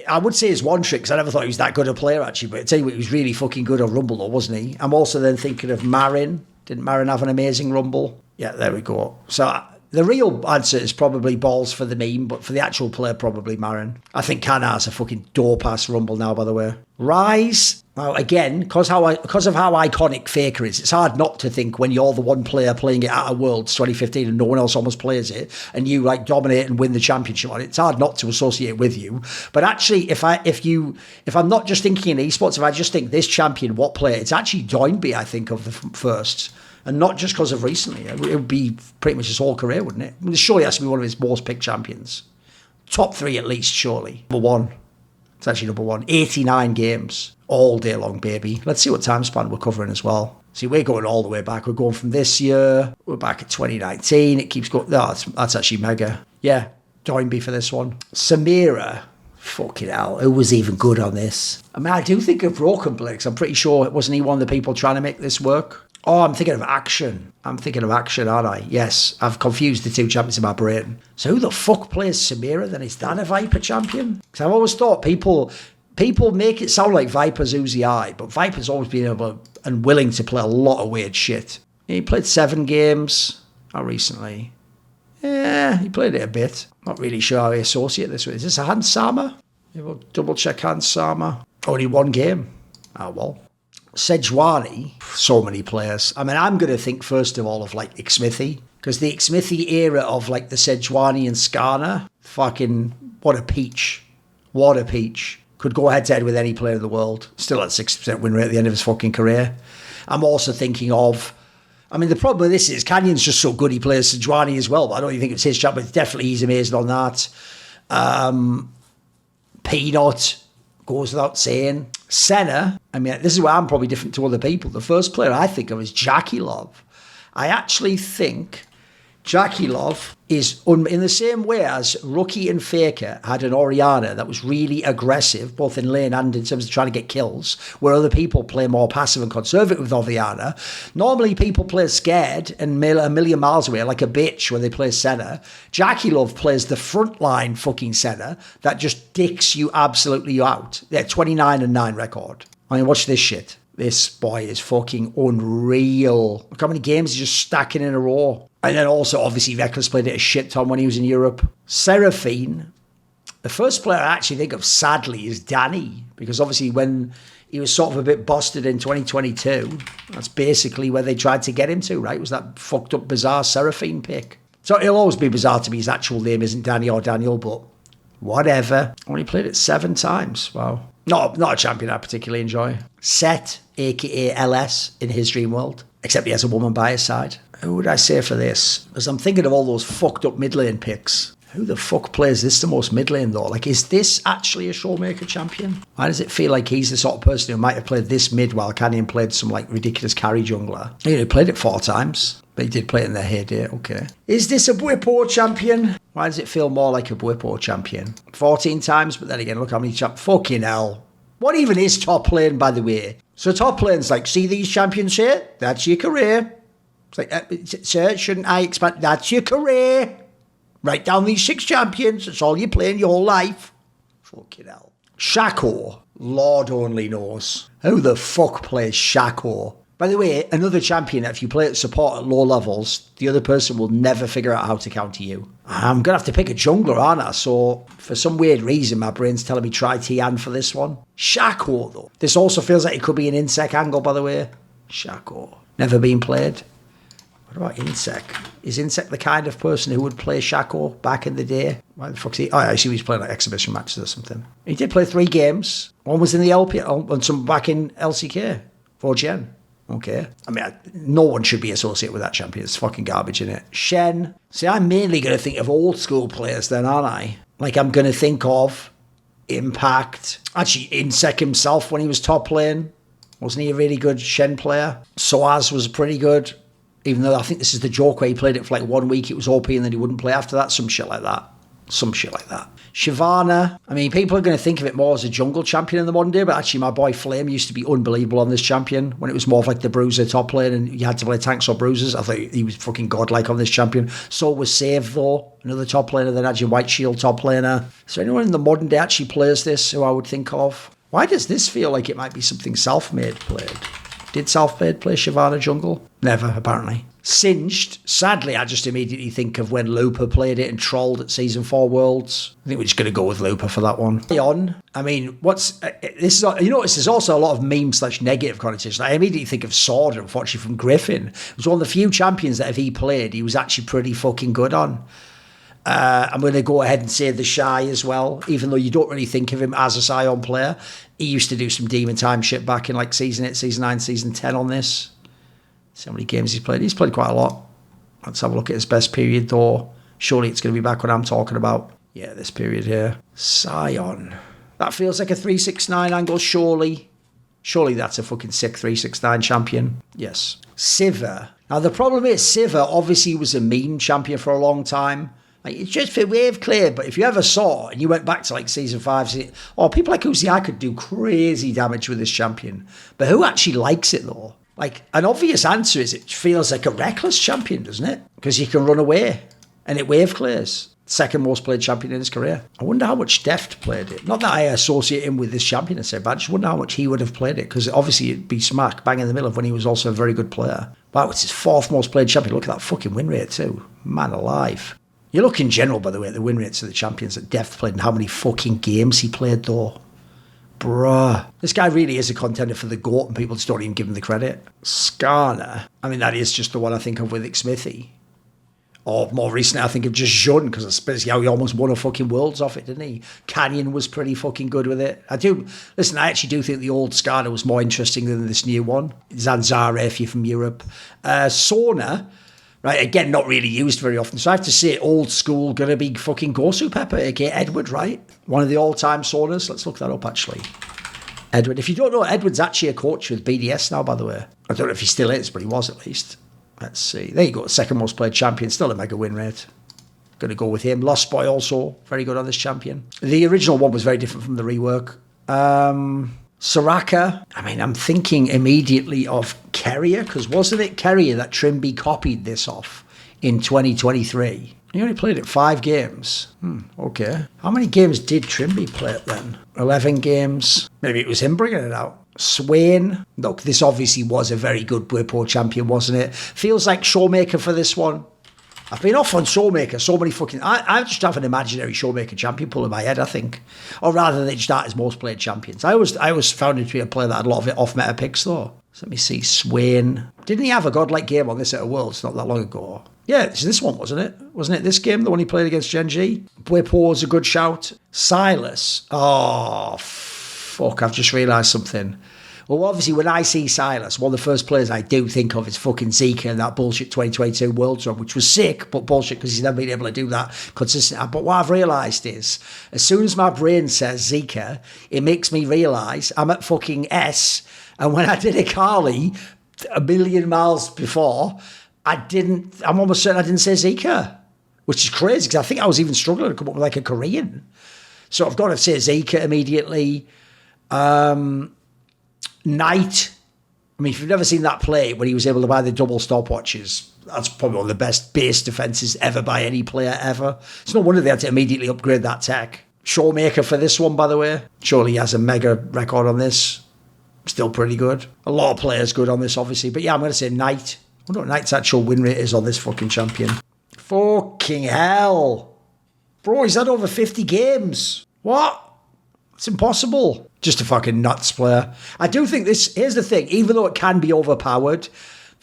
I would say his one trick, because I never thought he was that good a player, actually. But I tell you what, he was really fucking good on Rumble, though, wasn't he? I'm also then thinking of Marin. Didn't Marin have an amazing Rumble? Yeah, there we go. So the real answer is probably Balls for the meme, but for the actual player, probably Marin. I think Canar's a fucking dope-ass Rumble now, by the way. Rise. Now, again, because of how iconic Faker is, it's hard not to think when you're the one player playing it at a Worlds 2015 and no one else almost plays it, and you like dominate and win the championship on it, it's hard not to associate with you. But actually, if I'm not just thinking in esports, if I just think this champion, what player, it's actually Doinby, I think, of the first. And not just because of recently. It would be pretty much his whole career, wouldn't it? I mean, surely it has to be one of his most picked champions. Top 3 at least, surely. Number 1. It's actually number 1. 89 games. All day long, baby. Let's see what time span we're covering as well. See, we're going all the way back. We're going from this year. We're back at 2019. It keeps going. No, that's actually mega. Yeah, Doinby for this one. Samira. Fucking hell. Who was even good on this? I mean, I do think of Broken Blade. I'm pretty sure, wasn't he one of the people trying to make this work? Oh, I'm thinking of Action. Aren't I? Yes, I've confused the two champions in my brain. So who the fuck plays Samira then? Is that a Viper champion? Because I've always thought people make it sound like Viper's Uzi Eye, but Viper's always been able and willing to play a lot of weird shit. He played 7 games. How recently? Yeah, he played it a bit. Not really sure how I associate this with. Is this a Hans Sama? We'll double check Hans Sama. Only 1 game. Oh, well. Sejuani, so many players. I mean, I'm going to think first of all of like Ixmithi, because the Ixmithi era of like the Sejuani and Skarner, fucking what a peach. What a peach. Could go head to head with any player in the world. Still at 60% win rate at the end of his fucking career. I'm also thinking of, I mean, the problem with this is Canyon's just so good he plays Sejuani as well, but I don't even think it's his job, but definitely he's amazing on that. Peanut goes without saying. Senna, I mean, this is where I'm probably different to other people. The first player I think of is Jackie Love. I actually think Jackie Love is, in the same way as Rookie and Faker had an Orianna that was really aggressive, both in lane and in terms of trying to get kills, where other people play more passive and conservative with Orianna. Normally people play scared and a million miles away like a bitch when they play Senna. Jackie Love plays the frontline fucking Senna that just dicks you absolutely out. Yeah, 29-9 record. I mean, watch this shit. This boy is fucking unreal. Look how many games he's just stacking in a row. And then also, obviously, Rek'Sai played it a shit ton when he was in Europe. Seraphine. The first player I actually think of, sadly, is Danny. Because obviously when he was sort of a bit busted in 2022, that's basically where they tried to get him to, right? It was that fucked up, bizarre Seraphine pick. So it'll always be bizarre to me. His actual name isn't Danny or Daniel, but whatever. Only played it 7 times. Wow. Not a champion I particularly enjoy. Set, a.k.a. LS, in his dream world. Except he has a woman by his side. Who would I say for this? Because I'm thinking of all those fucked up mid lane picks. Who the fuck plays this the most mid lane though? Like, is this actually a Showmaker champion? Why does it feel like he's the sort of person who might have played this mid while Canyon played some like ridiculous carry jungler? He played it 4 times. But he did play it in their heyday, okay. Is this a Bwipo champion? Why does it feel more like a Bwipo champion? 14 times, but then again, look how many fucking hell. What even is top lane, by the way? So top lane's like, see these champions here? That's your career. It's like, sir, shouldn't I expect? That's your career. Write down these 6 champions. That's all you're playing your whole life. Fucking hell. Shaco. Lord only knows. Who the fuck plays Shaco? By the way, another champion, if you play at support at low levels, the other person will never figure out how to counter you. I'm going to have to pick a jungler, aren't I? So, for some weird reason, my brain's telling me try Tian for this one. Shaco, though. This also feels like it could be an Insec angle, by the way. Shaco. Never been played. What about Insec? Is Insec the kind of person who would play Shaco back in the day? Why the fuck's he? Oh, I see he's playing like exhibition matches or something. He did play 3 games. One was in the LP, and some back in LCK for Gen. Okay. I mean, no one should be associated with that champion. It's fucking garbage, isn't it? Shen. See, I'm mainly going to think of old school players then, aren't I? Like, I'm going to think of Impact. Actually, Insec himself when he was top lane. Wasn't he a really good Shen player? Soaz was pretty good. Even though I think this is the joke where he played it for like 1 week, it was OP and then he wouldn't play after that. Some shit like that. Shyvana. I mean, people are going to think of it more as a jungle champion in the modern day, but actually my boy Flame used to be unbelievable on this champion when it was more of like the bruiser top lane and you had to play tanks or bruisers. I thought he was fucking godlike on this champion. So was Save though, another top laner. Then had your White Shield top laner. Is there anyone in the modern day actually plays this who I would think of? Why does this feel like it might be something Selfmade played? Did Selfmade play Shyvana jungle? Never, apparently. Singed. Sadly, I just immediately think of when Looper played it and trolled at Season 4 Worlds. I think we're just going to go with Looper for that one. Sion. I mean, this is, you notice there's also a lot of meme/negative connotation. I immediately think of Sword, unfortunately, from Griffin. It was one of the few champions that if he played, he was actually pretty fucking good on. I'm going to go ahead and say the Shy as well, even though you don't really think of him as a Sion player. He used to do some Demon Time shit back in like Season 8, Season 9, Season 10 on this. See how many games he's played. He's played quite a lot. Let's have a look at his best period though. Surely it's going to be back when I'm talking about. Yeah, this period here. Sion. That feels like a 369 angle, surely. Surely that's a fucking sick 369 champion. Yes. Sivir. Now the problem is Sivir obviously was a meme champion for a long time. Like, it's just for wave clear, but if you ever saw and you went back to like Season 5, people like Uzi could do crazy damage with this champion. But who actually likes it though? Like, an obvious answer is it feels like a reckless champion, doesn't it? Because he can run away and it wave clears. Second most played champion in his career. I wonder how much Deft played it. Not that I associate him with this champion, but I just wonder how much he would have played it, because obviously it'd be smack bang in the middle of when he was also a very good player. Wow, it's his 4th most played champion. Look at that fucking win rate too. Man alive. You look in general, by the way, at the win rates of the champions that Deft played and how many fucking games he played though. Bruh. This guy really is a contender for the GOAT and people just don't even give him the credit. Skarner. I mean, that is just the one I think of with Xmithy. Or more recently, I think of just Jun, because it's basically how he almost won a fucking Worlds off it, didn't he? Canyon was pretty fucking good with it. I actually do think the old Skarner was more interesting than this new one. Zanzara, if you're from Europe. Sona. Right, again, not really used very often. So I have to say, old school, gonna be fucking Gosu Pepper, aka Edward, right? One of the all-time Sonas. Let's look that up, actually. Edward. If you don't know, Edward's actually a coach with BDS now, by the way. I don't know if he still is, but he was at least. Let's see. There you go, second most played champion. Still a mega win rate. Gonna go with him. Lost Boy also, very good on this champion. The original one was very different from the rework. Soraka. I mean, I'm thinking immediately of Keria, because wasn't it Keria that Trimby copied this off in 2023? He only played it 5 games. Okay. How many games did Trimby play it then? 11 games. Maybe it was him bringing it out. Swain. Look, this obviously was a very good Whirlpool champion, wasn't it? Feels like Showmaker for this one. I've been off on Showmaker so many fucking... I just have an imaginary Showmaker champion pull in my head, I think. Or rather, they just start as most played champions. I always found him to be a player that had a lot of off-meta picks, though. So let me see. Swain. Didn't he have a godlike game on this at a Worlds not that long ago? Yeah, it's this one, wasn't it? Wasn't it this game, the one he played against Gen G? Bwipo was a good shout. Sylas. Oh, fuck, I've just realised something. Well, obviously, when I see Sylas, one of the first players I do think of is fucking Zika and that bullshit 2022 Worlds run, which was sick, but bullshit because he's never been able to do that consistently. But what I've realised is, as soon as my brain says Zika, it makes me realise I'm at fucking S, and when I did Akali a million miles before, I'm almost certain I didn't say Zika, which is crazy because I think I was even struggling to come up with like a Korean. So I've got to say Zika immediately. Knight. I mean, if you've never seen that play when he was able to buy the double stopwatches, that's probably one of the best base defenses ever by any player ever. It's no wonder they had to immediately upgrade that tech. Showmaker for this one, by the way. Surely he has a mega record on this. Still pretty good. A lot of players good on this, obviously. But yeah, I'm going to say Knight. I wonder what Knight's actual win rate is on this fucking champion. Fucking hell. Bro, he's had over 50 games. What? It's impossible. Just a fucking nuts player. I do think this, here's the thing, even though it can be overpowered,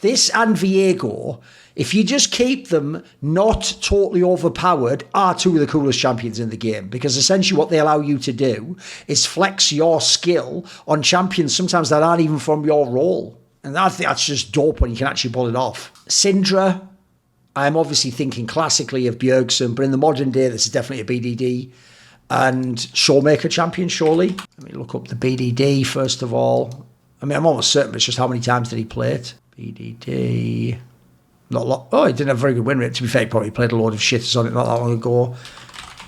This and Viego, if you just keep them not totally overpowered, are two of the coolest champions in the game. Because essentially what they allow you to do is flex your skill on champions sometimes that aren't even from your role. And I think that's just dope when you can actually pull it off. Syndra, I'm obviously thinking classically of Bjergsen, but in the modern day, this is definitely a BDD. And Showmaker champion, surely. Let me look up the BDD first of all. I mean, I'm almost certain, but it's just how many times did he play it? BDD. Not a lot. Oh, he didn't have a very good win rate. To be fair, he probably played a load of shitters on it not that long ago.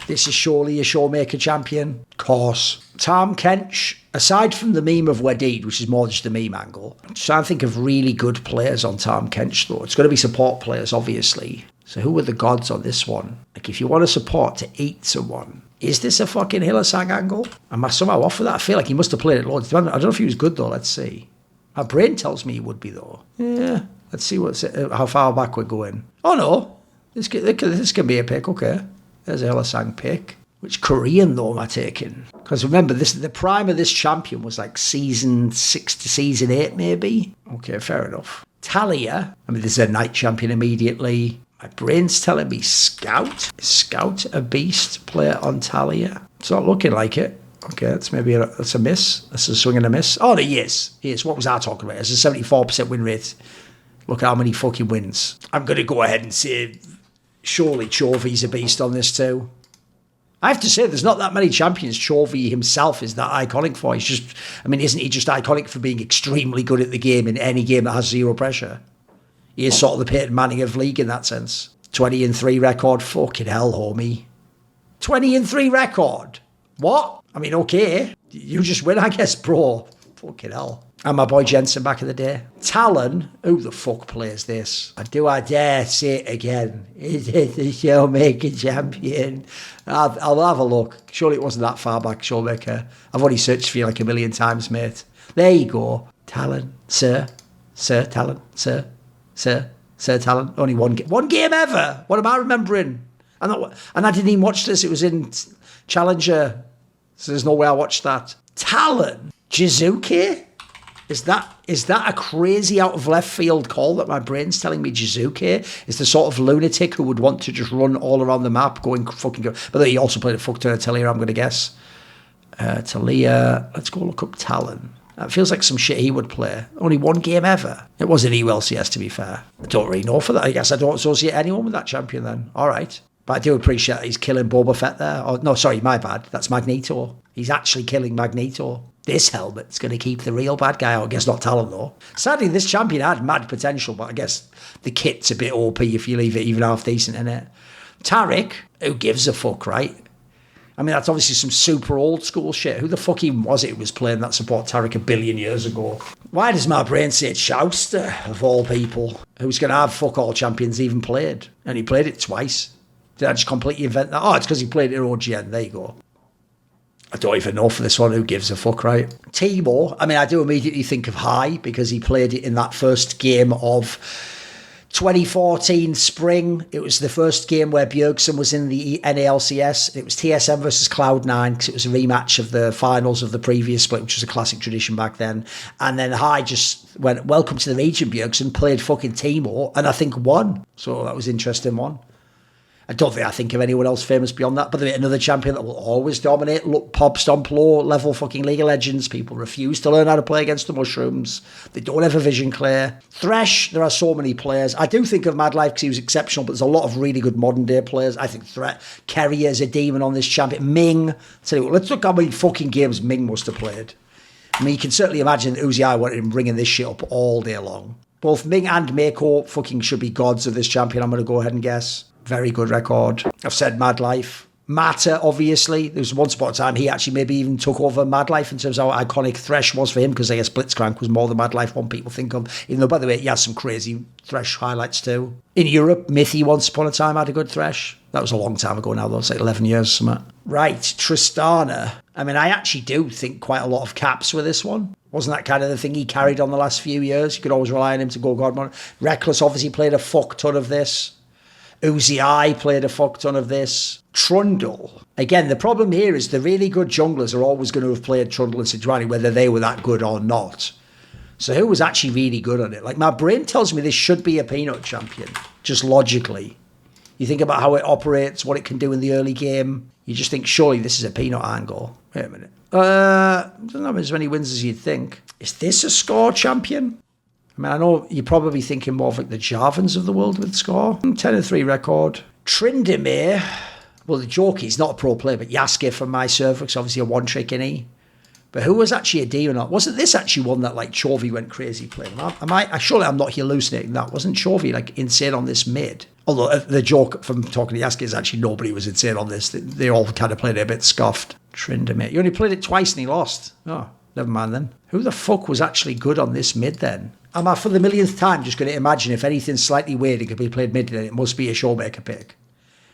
This is surely a Showmaker champion. Of course. Tahm Kench, aside from the meme of Wedid, which is more just a meme angle, I'm trying to think of really good players on Tahm Kench, though. It's going to be support players, obviously. So who are the gods on this one? Like, if you want a support to eat someone, is this a fucking Hylissang angle? Am I somehow off with that? I feel like he must have played it loads. I don't know if he was good, though. Let's see. My brain tells me he would be, though. Yeah. Let's see how far back we're going. Oh, no. This can be a pick. Okay. There's a Hylissang pick. Which Korean, though, am I taking? Because remember, the prime of this champion was like season 6 to season 8, maybe? Okay, fair enough. Talia. I mean, this is a knight champion immediately. My brain's telling me Scout. Is Scout a beast player on Talia? It's not looking like it. Okay, that's a miss. That's a swing and a miss. Oh, no, he is. What was I talking about? It's a 74% win rate. Look at how many fucking wins. I'm going to go ahead and say surely Chovy's a beast on this too. I have to say, there's not that many champions Chovy himself is that iconic for. Isn't he just iconic for being extremely good at the game in any game that has zero pressure? He is sort of the Peyton Manning of League in that sense. 20-3 record. Fucking hell, homie. 20-3 record? What? I mean, okay. You just win, I guess, bro. Fucking hell. And my boy Jensen back in the day. Talon, who the fuck plays this? And do I dare say it again? Is it the Showmaker champion? I'll have a look. Surely it wasn't that far back, Showmaker. I've already searched for you like a million times, mate. There you go. Talon, Sir Talon, Sir Talon. Only one game ever. What am I remembering? And I didn't even watch this. It was in Challenger. So there's no way I watched that. Talon? Jizuke? Is that a crazy out of left field call that my brain's telling me Jizuke is the sort of lunatic who would want to just run all around the map going fucking go? But then he also played a fuck ton of Talia, I'm going to guess. Talia, let's go look up Talon. That feels like some shit he would play. Only one game ever. It was an EULCS, to be fair. I don't really know for that. I guess I don't associate anyone with that champion then. All right. But I do appreciate that he's killing Boba Fett there. Oh, no, sorry, my bad. That's Magneto. He's actually killing Magneto. This helmet's going to keep the real bad guy out. I guess not Talon, though. Sadly, this champion had mad potential, but I guess the kit's a bit OP if you leave it even half decent in it. Taric, who gives a fuck, right? I mean, that's obviously some super old school shit. Who the fuck even was it who was playing that support Taric a billion years ago? Why does my brain say it's Jouster, of all people? Who's going to have fuck all champions even played? And he played it twice. Did I just completely invent that? Oh, it's because he played it in OGN. There you go. I don't even know for this one. Who gives a fuck, right? Teemo. I mean, I do immediately think of High because he played it in that first game of 2014 spring. It was the first game where Bjergsen was in the NALCS. It was TSM versus Cloud9 because it was a rematch of the finals of the previous split, which was a classic tradition back then. And then High just went, welcome to the region, Bjergsen, played fucking Teemo, and I think won. So that was an interesting one. I don't think of anyone else famous beyond that, but there's another champion that will always dominate. Look, Pop Stomp low level fucking League of Legends. People refuse to learn how to play against the mushrooms. They don't have a vision clear. Thresh, there are so many players. I do think of Madlife because he was exceptional, but there's a lot of really good modern day players. I think Kerry is a demon on this champion. Ming, let's look how many fucking games Ming must have played. I mean, you can certainly imagine that Uzi wanted him bringing this shit up all day long. Both Ming and Mako fucking should be gods of this champion, I'm going to go ahead and guess. Very good record. I've said Mad Life. Mata, obviously. There was once upon a time he actually maybe even took over Mad Life in terms of how iconic Thresh was for him, because I guess Blitzcrank was more the Mad Life one people think of. Even though, by the way, he has some crazy Thresh highlights too. In Europe, Mithy once upon a time had a good Thresh. That was a long time ago now, though. It's like 11 years or something. Right, Tristana. I mean, I actually do think quite a lot of caps with this one. Wasn't that kind of the thing he carried on the last few years? You could always rely on him to go Godmon. Reckless obviously played a fuck ton of this. Uzi played a fuck ton of this. Trundle. Again, the problem here is the really good junglers are always going to have played Trundle and Sejuani, whether they were that good or not. So who was actually really good on it? Like, my brain tells me this should be a peanut champion, just logically. You think about how it operates, what it can do in the early game. You just think, surely this is a peanut angle. Wait a minute. Doesn't have as many wins as you'd think. Is this a score champion? I mean, I know you're probably thinking more of like the Jarvans of the world with score. 10-3 record. Tryndamere. Well, the joke, he's not a pro player, but Yasuke from my server, it's obviously a one-trick innie. But who was actually a D or not? Wasn't this actually one that like Chovy went crazy playing? Surely I'm not hallucinating that. Wasn't Chovy like insane on this mid? Although the joke from talking to Yasuke is actually nobody was insane on this. They all kind of played it a bit scuffed. Tryndamere. You only played it twice and he lost. Oh, never mind then. Who the fuck was actually good on this mid then? Am I for the millionth time just going to imagine if anything slightly weird it could be played mid then it must be a showmaker pick?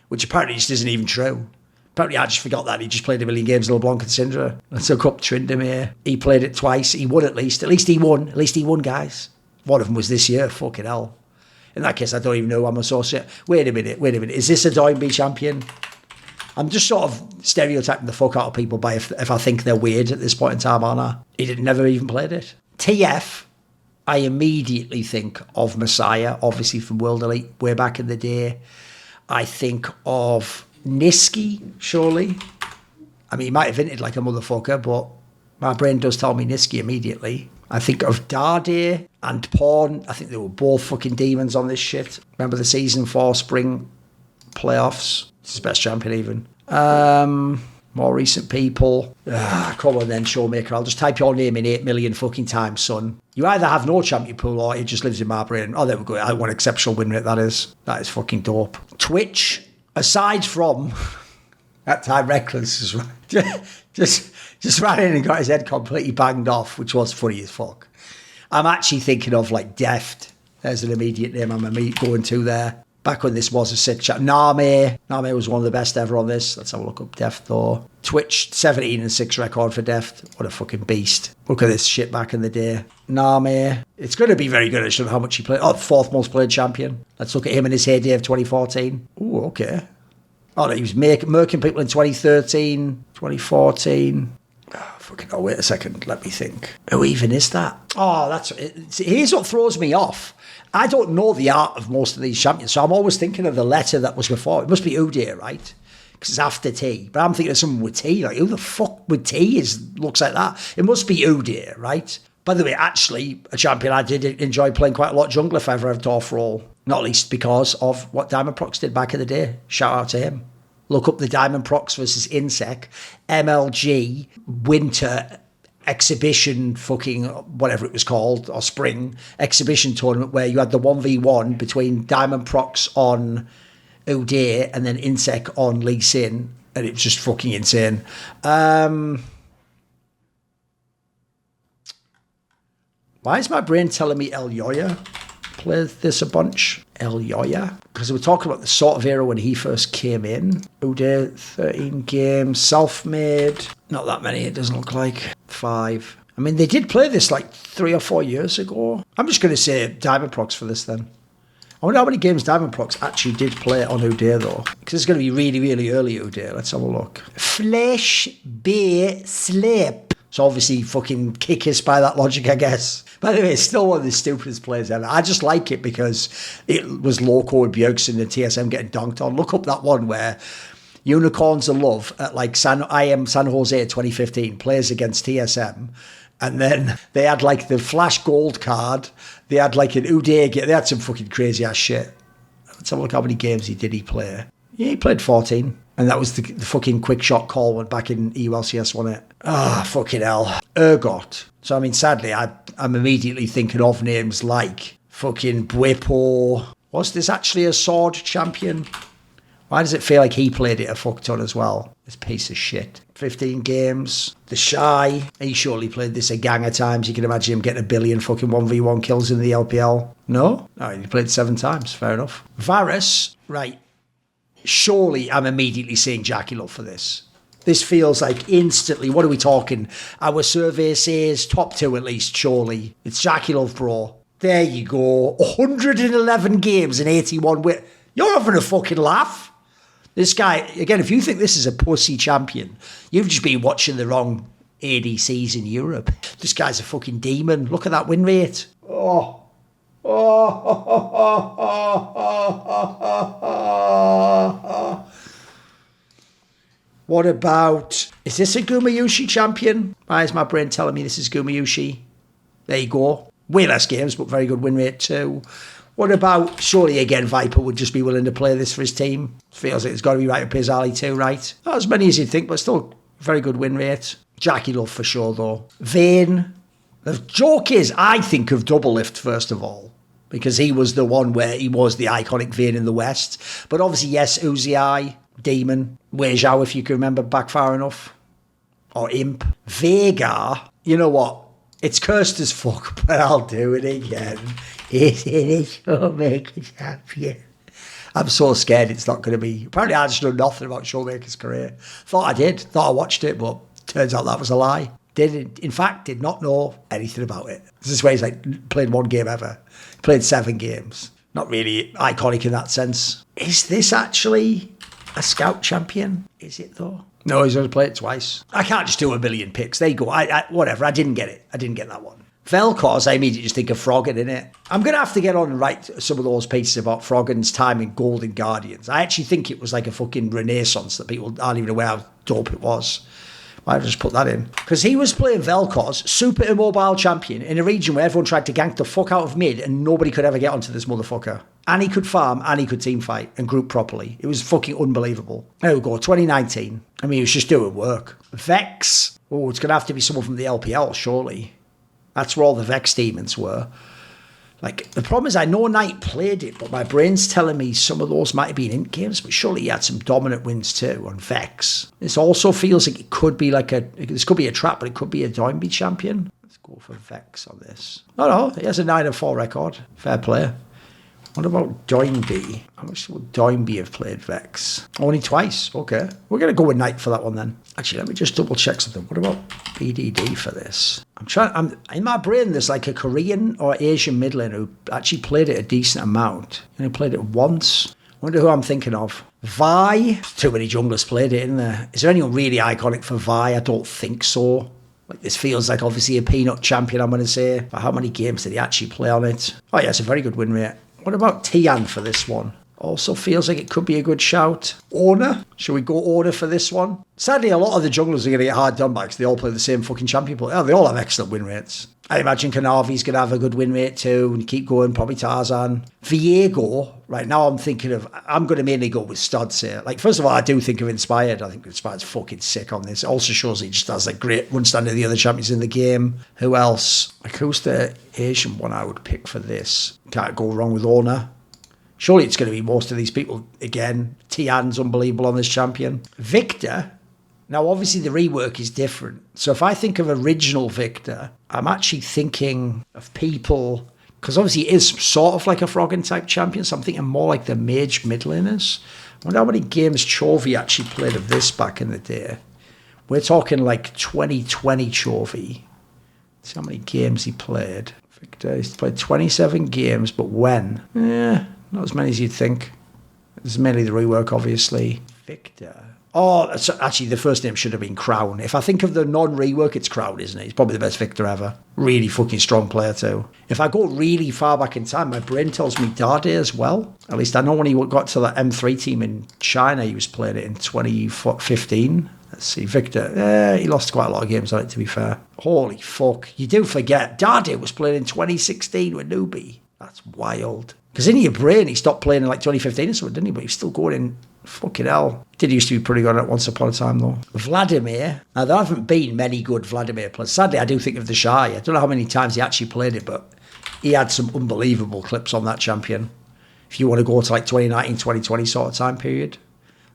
Which apparently just isn't even true. Apparently I just forgot that. He just played a million games in LeBlanc and Syndra. Let's look up Tryndamere. He played it twice. He won at least. At least he won. At least he won, guys. One of them was this year. Fucking hell. In that case, I don't even know who I'm associate. Wait a minute. Is this a Doinby champion? I'm just sort of stereotyping the fuck out of people by if I think they're weird at this point in time, aren't I? He never even played it. TF, I immediately think of Messiah, obviously from World Elite way back in the day. I think of Nicky, surely. I mean, he might have hinted like a motherfucker, but my brain does tell me Nicky immediately. I think of Dade and Pawn. I think they were both fucking demons on this shit. Remember the Season 4 spring playoffs? It's his best champion even. More recent people. Come on then, Showmaker. I'll just type your name in 8 million fucking times, son. You either have no champion pool or it just lives in my brain. Oh, there we go. What exceptional win rate that is. That is fucking dope. Twitch, aside from that time Reckless just ran in and got his head completely banged off, which was funny as fuck. I'm actually thinking of like Deft. There's an immediate name I'm going to there. Back when this was a sick chat. Nami was one of the best ever on this. Let's have a look up Deft though. Twitch 17-6 record for Deft. What a fucking beast. Look at this shit back in the day. Nami. It's going to be very good. I don't know how much he played. Oh, fourth most played champion. Let's look at him in his heyday of 2014. Ooh, okay. Oh, no, he was murking people in 2013, 2014. Oh, fucking, oh, wait a second. Let me think. Who even is that? Oh, here's what throws me off. I don't know the art of most of these champions, so I'm always thinking of the letter that was before. It must be Udyr, right? Because it's after T. But I'm thinking of someone with T. Like, who the fuck with T looks like that? It must be Udyr, right? By the way, actually, a champion I did enjoy playing quite a lot, jungler if I ever had Dorf role. Not least because of what Diamond Prox did back in the day. Shout out to him. Look up the Diamond Prox versus Insec, MLG, Winter exhibition fucking whatever it was called, or spring exhibition tournament where you had the 1v1 between Diamond Prox on Udyr and then Insec on Lee Sin, and it was just fucking insane. Why is my brain telling me El Yoya played this a bunch? El Yoya? Because we're talking about the sort of era when he first came in. Udyr, 13 games, self-made. Not that many, it doesn't look like. 5. I mean, they did play this like 3 or 4 years ago. I'm just going to say Diamond Prox for this then. I wonder how many games Diamond Prox actually did play on Udyr though. Because it's going to be really, really early Udyr. Let's have a look. Flesh, beer, sleep. So obviously fucking kickers by that logic, I guess. By the way, it's still one of the stupidest players ever. I just like it because it was Loco and Bjergsen and TSM getting dunked on. Look up that one where Unicorns of Love at like San Jose 2015 plays against TSM. And then they had like the Flash Gold card. They had like an Udyr game. They had some fucking crazy ass shit. Let's have a look how many games he did. Yeah, he played 14. And that was the fucking quick shot call went back in EULCS, wasn't it? Ah, fucking hell. Urgot. So, I mean, sadly, I'm immediately thinking of names like fucking Bwipo. Was this actually a sword champion? Why does it feel like he played it a fuck ton as well? This piece of shit. 15 games. The Shy. He surely played this a gang of times. You can imagine him getting a billion fucking 1v1 kills in the LPL. No? No, he played 7 times. Fair enough. Varus. Right. Surely I'm immediately saying Jackie Love for this. This feels like instantly, what are we talking? Our survey says top 2 at least, surely. It's Jackie Love, bro. There you go. 111 games and 81 wins. You're having a fucking laugh. This guy, again, if you think this is a pussy champion, you've just been watching the wrong ADCs in Europe. This guy's a fucking demon. Look at that win rate. Oh. Oh. What about... Is this a Gumayushi champion? Why is my brain telling me this is Gumayushi? There you go. Way less games, but very good win rate too. What about... Surely, again, Viper would just be willing to play this for his team. Feels like it's got to be right up his alley too, right? Not as many as you'd think, but still very good win rate. Jackie Love for sure, though. Vayne. The joke is, I think of Double Lift, first of all, because he was the one where he was the iconic Vayne in the West. But obviously, yes, Uzi, Demon, Wei Zhao, if you can remember back far enough. Or Imp. Veigar, you know what? It's cursed as fuck, but I'll do it again. It's in a Showmaker champion. I'm so scared it's not going to be... Apparently, I just know nothing about Showmaker's career. Thought I did. Thought I watched it, but turns out that was a lie. In fact, did not know anything about it. This is where he's like, played one game ever. Played 7 games. Not really iconic in that sense. Is this actually a Scout champion? Is it, though? No, he's only played it twice. I can't just do a million picks. There you go. Whatever. I didn't get it. I didn't get that one. Vel'Koz, I immediately just think of Froggen, innit? I'm going to have to get on and write some of those pieces about Froggen's time in Golden Guardians. I actually think it was like a fucking renaissance that people aren't even aware how dope it was. I'll just put that in. Because he was playing Vel'Koz, super immobile champion, in a region where everyone tried to gank the fuck out of mid and nobody could ever get onto this motherfucker. And he could farm and he could teamfight and group properly. It was fucking unbelievable. There we go, 2019. I mean, he was just doing work. Vex. Oh, it's going to have to be someone from the LPL, surely. That's where all the Vex demons were. Like, the problem is I know Knight played it, but my brain's telling me some of those might have been int games, but surely he had some dominant wins too on Vex. This also feels like it could be like this could be a trap, but it could be a Doinby champion. Let's go for Vex on this. No, he has a 9-4 record. Fair play. What about Doinby? How much would Doinby have played Vex? Only twice. Okay. We're going to go with Knight for that one then. Actually, let me just double check something. What about BDD for this? I'm in my brain, there's like a Korean or Asian mid laner who actually played it a decent amount. And he played it once. I wonder who I'm thinking of. Vi. Too many junglers played it, isn't there? Is there anyone really iconic for Vi? I don't think so. Like, this feels like obviously a peanut champion, I'm going to say. But how many games did he actually play on it? Oh, yeah, it's a very good win rate. What about Tian for this one? Also feels like it could be a good shout. Orna? Should we go Orna for this one? Sadly, a lot of the junglers are going to get hard done by because they all play the same fucking champion. Oh, they all have excellent win rates. I imagine Kanavi's going to have a good win rate too and keep going, probably Tarzan. Viego, right now I'm going to mainly go with Studs here. Like, first of all, I do think of Inspired. I think Inspired's fucking sick on this. It also shows he just has a great run stand of the other champions in the game. Who else? Like, who's the Asian one I would pick for this? Can't go wrong with Orna. Surely it's going to be most of these people again. Tian's unbelievable on this champion. Viktor. Now, obviously, the rework is different. So if I think of original Viktor, I'm actually thinking of people... Because obviously it is sort of like a Froggen-type champion, so I'm thinking more like the mage mid laners. I wonder how many games Chovy actually played of this back in the day. We're talking like 2020 Chovy. Let's see how many games he played. Viktor, he's played 27 games, but when? Not as many as you'd think. It's mainly the rework, obviously. Viktor. Oh, so actually, the first name should have been Crown. If I think of the non-rework, it's Crown, isn't it? He's probably the best Viktor ever. Really fucking strong player, too. If I go really far back in time, my brain tells me Dade as well. At least I know when he got to that M3 team in China, he was playing it in 2015. Let's see, Viktor. He lost quite a lot of games on it, to be fair. Holy fuck. You do forget. Dade was playing in 2016 with Newbie. That's wild. Because in your brain, he stopped playing in like 2015 or something, didn't he? But he's still going in. Fucking hell. Did used to be pretty good at once upon a time, though. Vladimir. Now, there haven't been many good Vladimir players. Sadly, I do think of the Shy. I don't know how many times he actually played it, but he had some unbelievable clips on that champion. If you want to go to like 2019, 2020 sort of time period.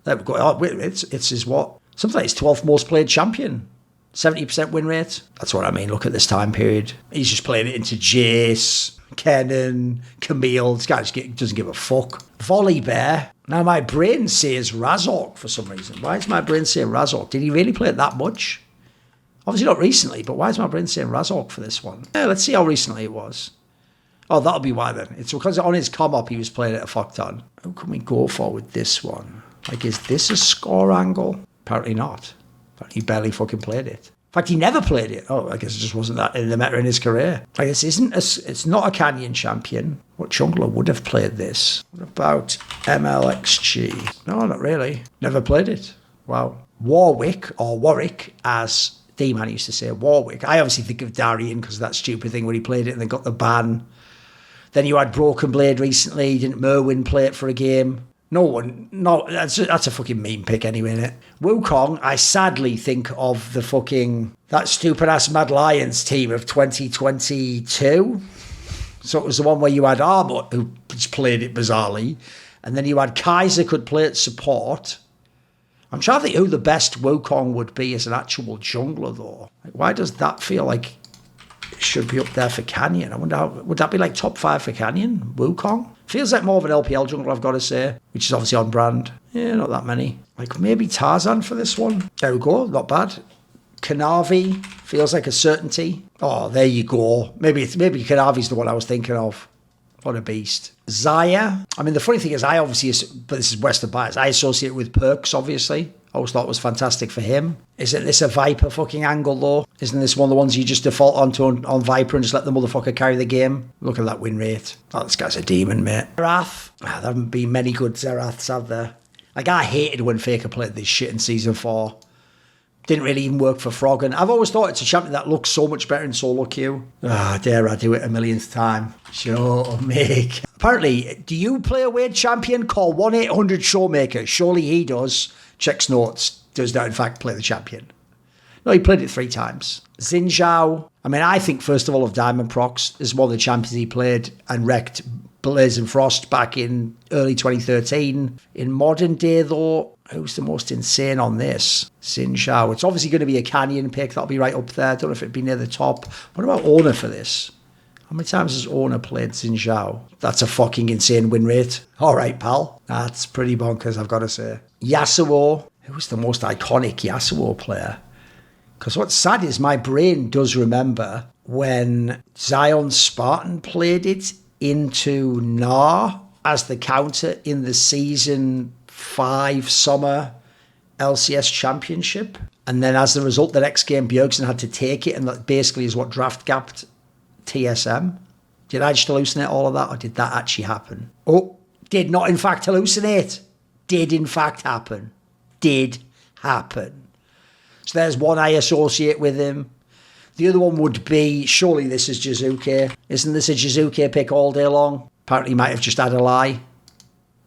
There we go. Oh, it's his what? Something like his 12th most played champion. 70% win rate. That's what I mean. Look at this time period. He's just playing it into Jace, Kennen, Camille. This guy just doesn't give a fuck. Volibear. Now, my brain says Razork for some reason. Why is my brain saying Razork? Did he really play it that much? Obviously not recently, but why is my brain saying Razork for this one? Let's see how recently it was. Oh, that'll be why then. It's because on his come-up, he was playing it a fuck ton. Who can we go for with this one? Like, is this a score angle? Apparently not. But he barely fucking played it. fact, he never played it. Oh, I guess it just wasn't that in the meta in his career. Like, it's not a Canyon champion. What jungler would have played this? What about MLXG? No, not really. Never played it. Wow. Warwick, as D-Man used to say, Warwick. I obviously think of Darian because of that stupid thing when he played it and then got the ban. Then you had Broken Blade recently. Didn't Merwin play it for a game? No, that's a fucking meme pick anyway, innit? Wukong, I sadly think of that stupid ass Mad Lions team of 2022. So it was the one where you had Arbut, who just played it bizarrely, and then you had Kaiser could play it support. I'm trying to think who the best Wukong would be as an actual jungler, though. Like, why does that feel like it should be up there for Canyon? I wonder, would that be like top 5 for Canyon? Wukong? Feels like more of an LPL jungler, I've got to say, which is obviously on brand. Yeah, not that many. Like maybe Tarzan for this one. There we go, not bad. Kanavi feels like a certainty. Oh, there you go. Maybe Kanavi's the one I was thinking of. What a beast. Xayah. I mean, the funny thing is, but this is Western bias, I associate it with perks, obviously. I always thought it was fantastic for him. Isn't this a Viper fucking angle, though? Isn't this one of the ones you just default onto on Viper and just let the motherfucker carry the game? Look at that win rate. Oh, this guy's a demon, mate. Xerath. There haven't been many good Xeraths, have there? Like, I hated when Faker played this shit in Season 4. Didn't really even work for Froggen. I've always thought it's a champion that looks so much better in solo queue. Dare I do it a millionth time. Sure, make. Apparently, do you play a weird champion? Call 1-800-SHOWMAKER. Surely he does. Checks notes. Does not, in fact, play the champion. No, he played it 3 times. Xin Zhao. I mean, I think, first of all, of Diamond Procs is one of the champions he played and wrecked Blaze and Frost back in early 2013. In modern day, though, who's the most insane on this? Xin Zhao. It's obviously going to be a Canyon pick. That'll be right up there. I don't know if it'd be near the top. What about Owner for this? How many times has Owner played Xin Zhao? That's a fucking insane win rate. All right, pal. That's pretty bonkers, I've got to say. Yasuo. Who's the most iconic Yasuo player? Because what's sad is my brain does remember when Zion Spartan played it into Gnar as the counter in the Season 5 summer LCS championship. And then as a result, the next game, Bjergsen had to take it, and that basically is what draft gapped TSM. Did I just hallucinate all of that, or did that actually happen? Oh, did not in fact hallucinate. Did in fact happen. Did happen. So there's one I associate with him. The other one would be, surely this is Jizuke. Isn't this a Jizuke pick all day long? Apparently he might have just had a lie.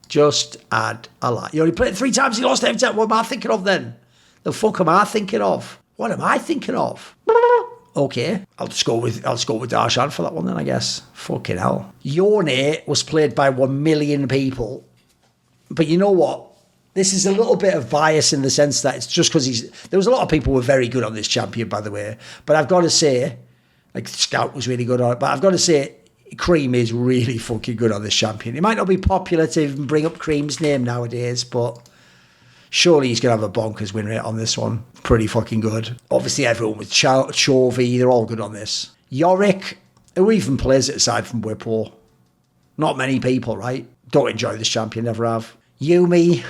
Just add a lie. You only played it 3 times, he lost every time. What am I thinking of then? The fuck am I thinking of? What am I thinking of? Okay, I'll just go with Darshan for that one then, I guess. Fucking hell. Yone was played by 1 million people. But you know what? This is a little bit of bias in the sense that it's just because there was a lot of people who were very good on this champion, by the way. But I've got to say, like Scout was really good on it, but I've got to say, Cream is really fucking good on this champion. It might not be popular to even bring up Cream's name nowadays, but surely he's going to have a bonkers win rate on this one. Pretty fucking good. Obviously, everyone with Chovy, they're all good on this. Yorick, who even plays it aside from Whipple? Not many people, right? Don't enjoy this champion, never have. Yuumi.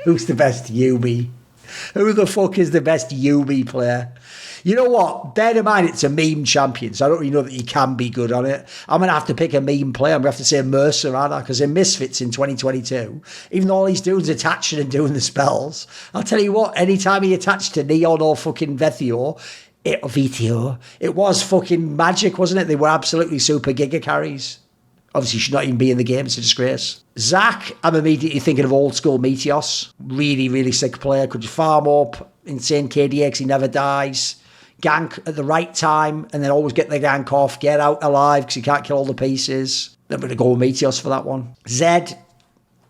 Who's the best Yuumi? Who the fuck is the best Yuumi player? You know what? Bear in mind, it's a meme champion, so I don't really know that you can be good on it. I'm going to have to pick a meme player. I'm going to have to say Mercer, aren't I? Because in Misfits in 2022, even though all he's doing is attaching and doing the spells, I'll tell you what, anytime he attached to Neon or fucking Vethio, it was fucking magic, wasn't it? They were absolutely super giga carries. Obviously, should not even be in the game. It's a disgrace. Zac, I'm immediately thinking of old school Meteos. Really, really sick player. Could just farm up. Insane KDX. He never dies. Gank at the right time and then always get the gank off. Get out alive because you can't kill all the pieces. I'm going to go with Meteos for that one. Zed,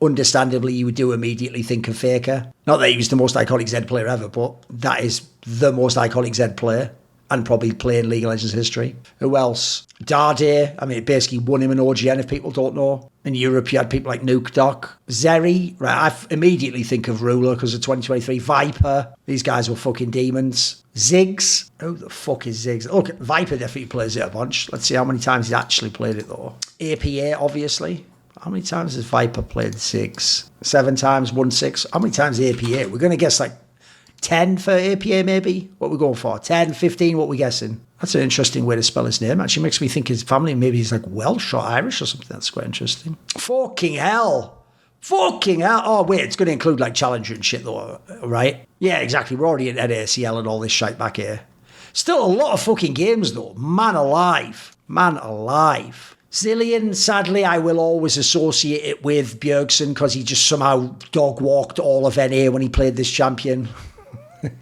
understandably, you would do immediately think of Faker. Not that he was the most iconic Zed player ever, but that is the most iconic Zed player. And probably playing League of Legends history. Who else? Dade. I mean, it basically won him an OGN if people don't know. In Europe, you had people like Nuke Doc. Zeri. Right, I immediately think of Ruler because of 2023. Viper. These guys were fucking demons. Ziggs. Who the fuck is Ziggs? Look, Viper definitely plays it a bunch. Let's see how many times he's actually played it, though. APA, obviously. How many times has Viper played Ziggs? 7 times, 1-6. How many times APA? We're going to guess like 10 for APA maybe? What we going for? 10, 15, what we guessing? That's an interesting way to spell his name. Actually makes me think his family, maybe he's like Welsh or Irish or something. That's quite interesting. Fucking hell. Fucking hell. Oh, wait, it's going to include like Challenger and shit though, right? Yeah, exactly. We're already at ACL and all this shite back here. Still a lot of fucking games though. Man alive. Man alive. Zillion, sadly, I will always associate it with Bjergsen because he just somehow dog-walked all of NA when he played this champion.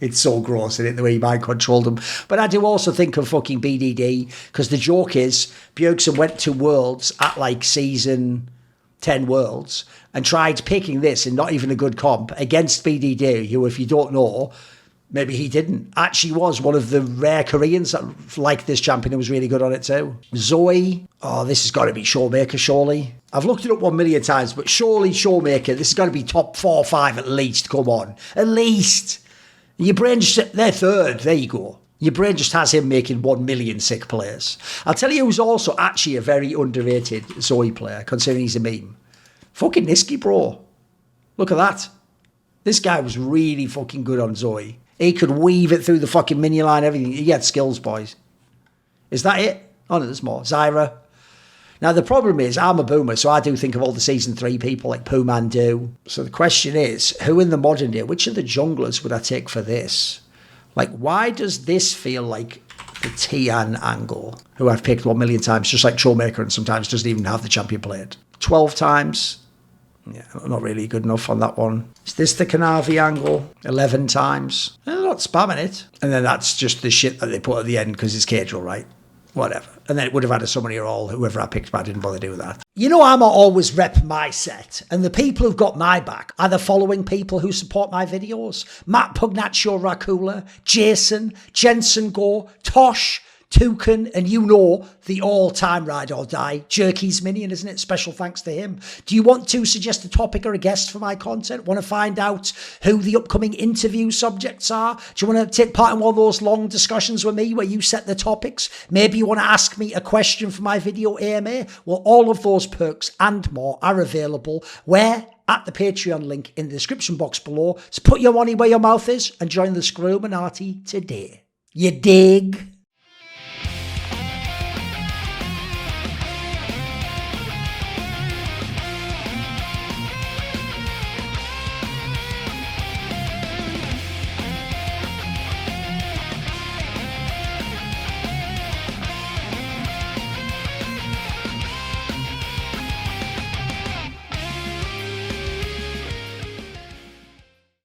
It's so gross, isn't it, the way he mind controlled him. But I do also think of fucking BDD because the joke is Bjergsen went to Worlds at like season 10 Worlds and tried picking this and not even a good comp against BDD, who, if you don't know, maybe he didn't. Actually was one of the rare Koreans that liked this champion and was really good on it too. Zoe. Oh, this has got to be Showmaker, surely. I've looked it up 1 million times, but surely Showmaker, this has got to be top 4 or 5 at least. Come on. At least. Your brain just, they're third. There you go. Your brain just has him making 1 million sick players. I'll tell you who's also actually a very underrated Zoe player, considering he's a meme. Fucking Nicky, bro. Look at that. This guy was really fucking good on Zoe. He could weave it through the fucking minion line, everything. He had skills, boys. Is that it? Oh, no, there's more. Xayah. Now, the problem is, I'm a boomer, so I do think of all the Season 3 people like Pooman do. So the question is, who in the modern day, which of the junglers would I take for this? Like, why does this feel like the Tian angle, who I've picked 1 million times, just like Trollmaker, and sometimes doesn't even have the champion played? 12 times. Yeah, not really good enough on that one. Is this the Kanavi angle? 11 times. They're not spamming it. And then that's just the shit that they put at the end because it's casual, right? Whatever. And then it would have had a summary or all, whoever I picked, but I didn't bother doing that. You know, I'm always rep my set. And the people who've got my back are the following people who support my videos. Matt Pugnatio Rajcula, Jason, Jensen Goh, Tosh, Toucan, and you know the all-time ride or die, Jerky's minion, isn't it? Special thanks to him. Do you want to suggest a topic or a guest for my content? Want to find out who the upcoming interview subjects are? Do you want to take part in one of those long discussions with me where you set the topics? Maybe you want to ask me a question for my video AMA? Well, all of those perks and more are available where? At the Patreon link in the description box below. So put your money where your mouth is and join the Scroominati today. You dig?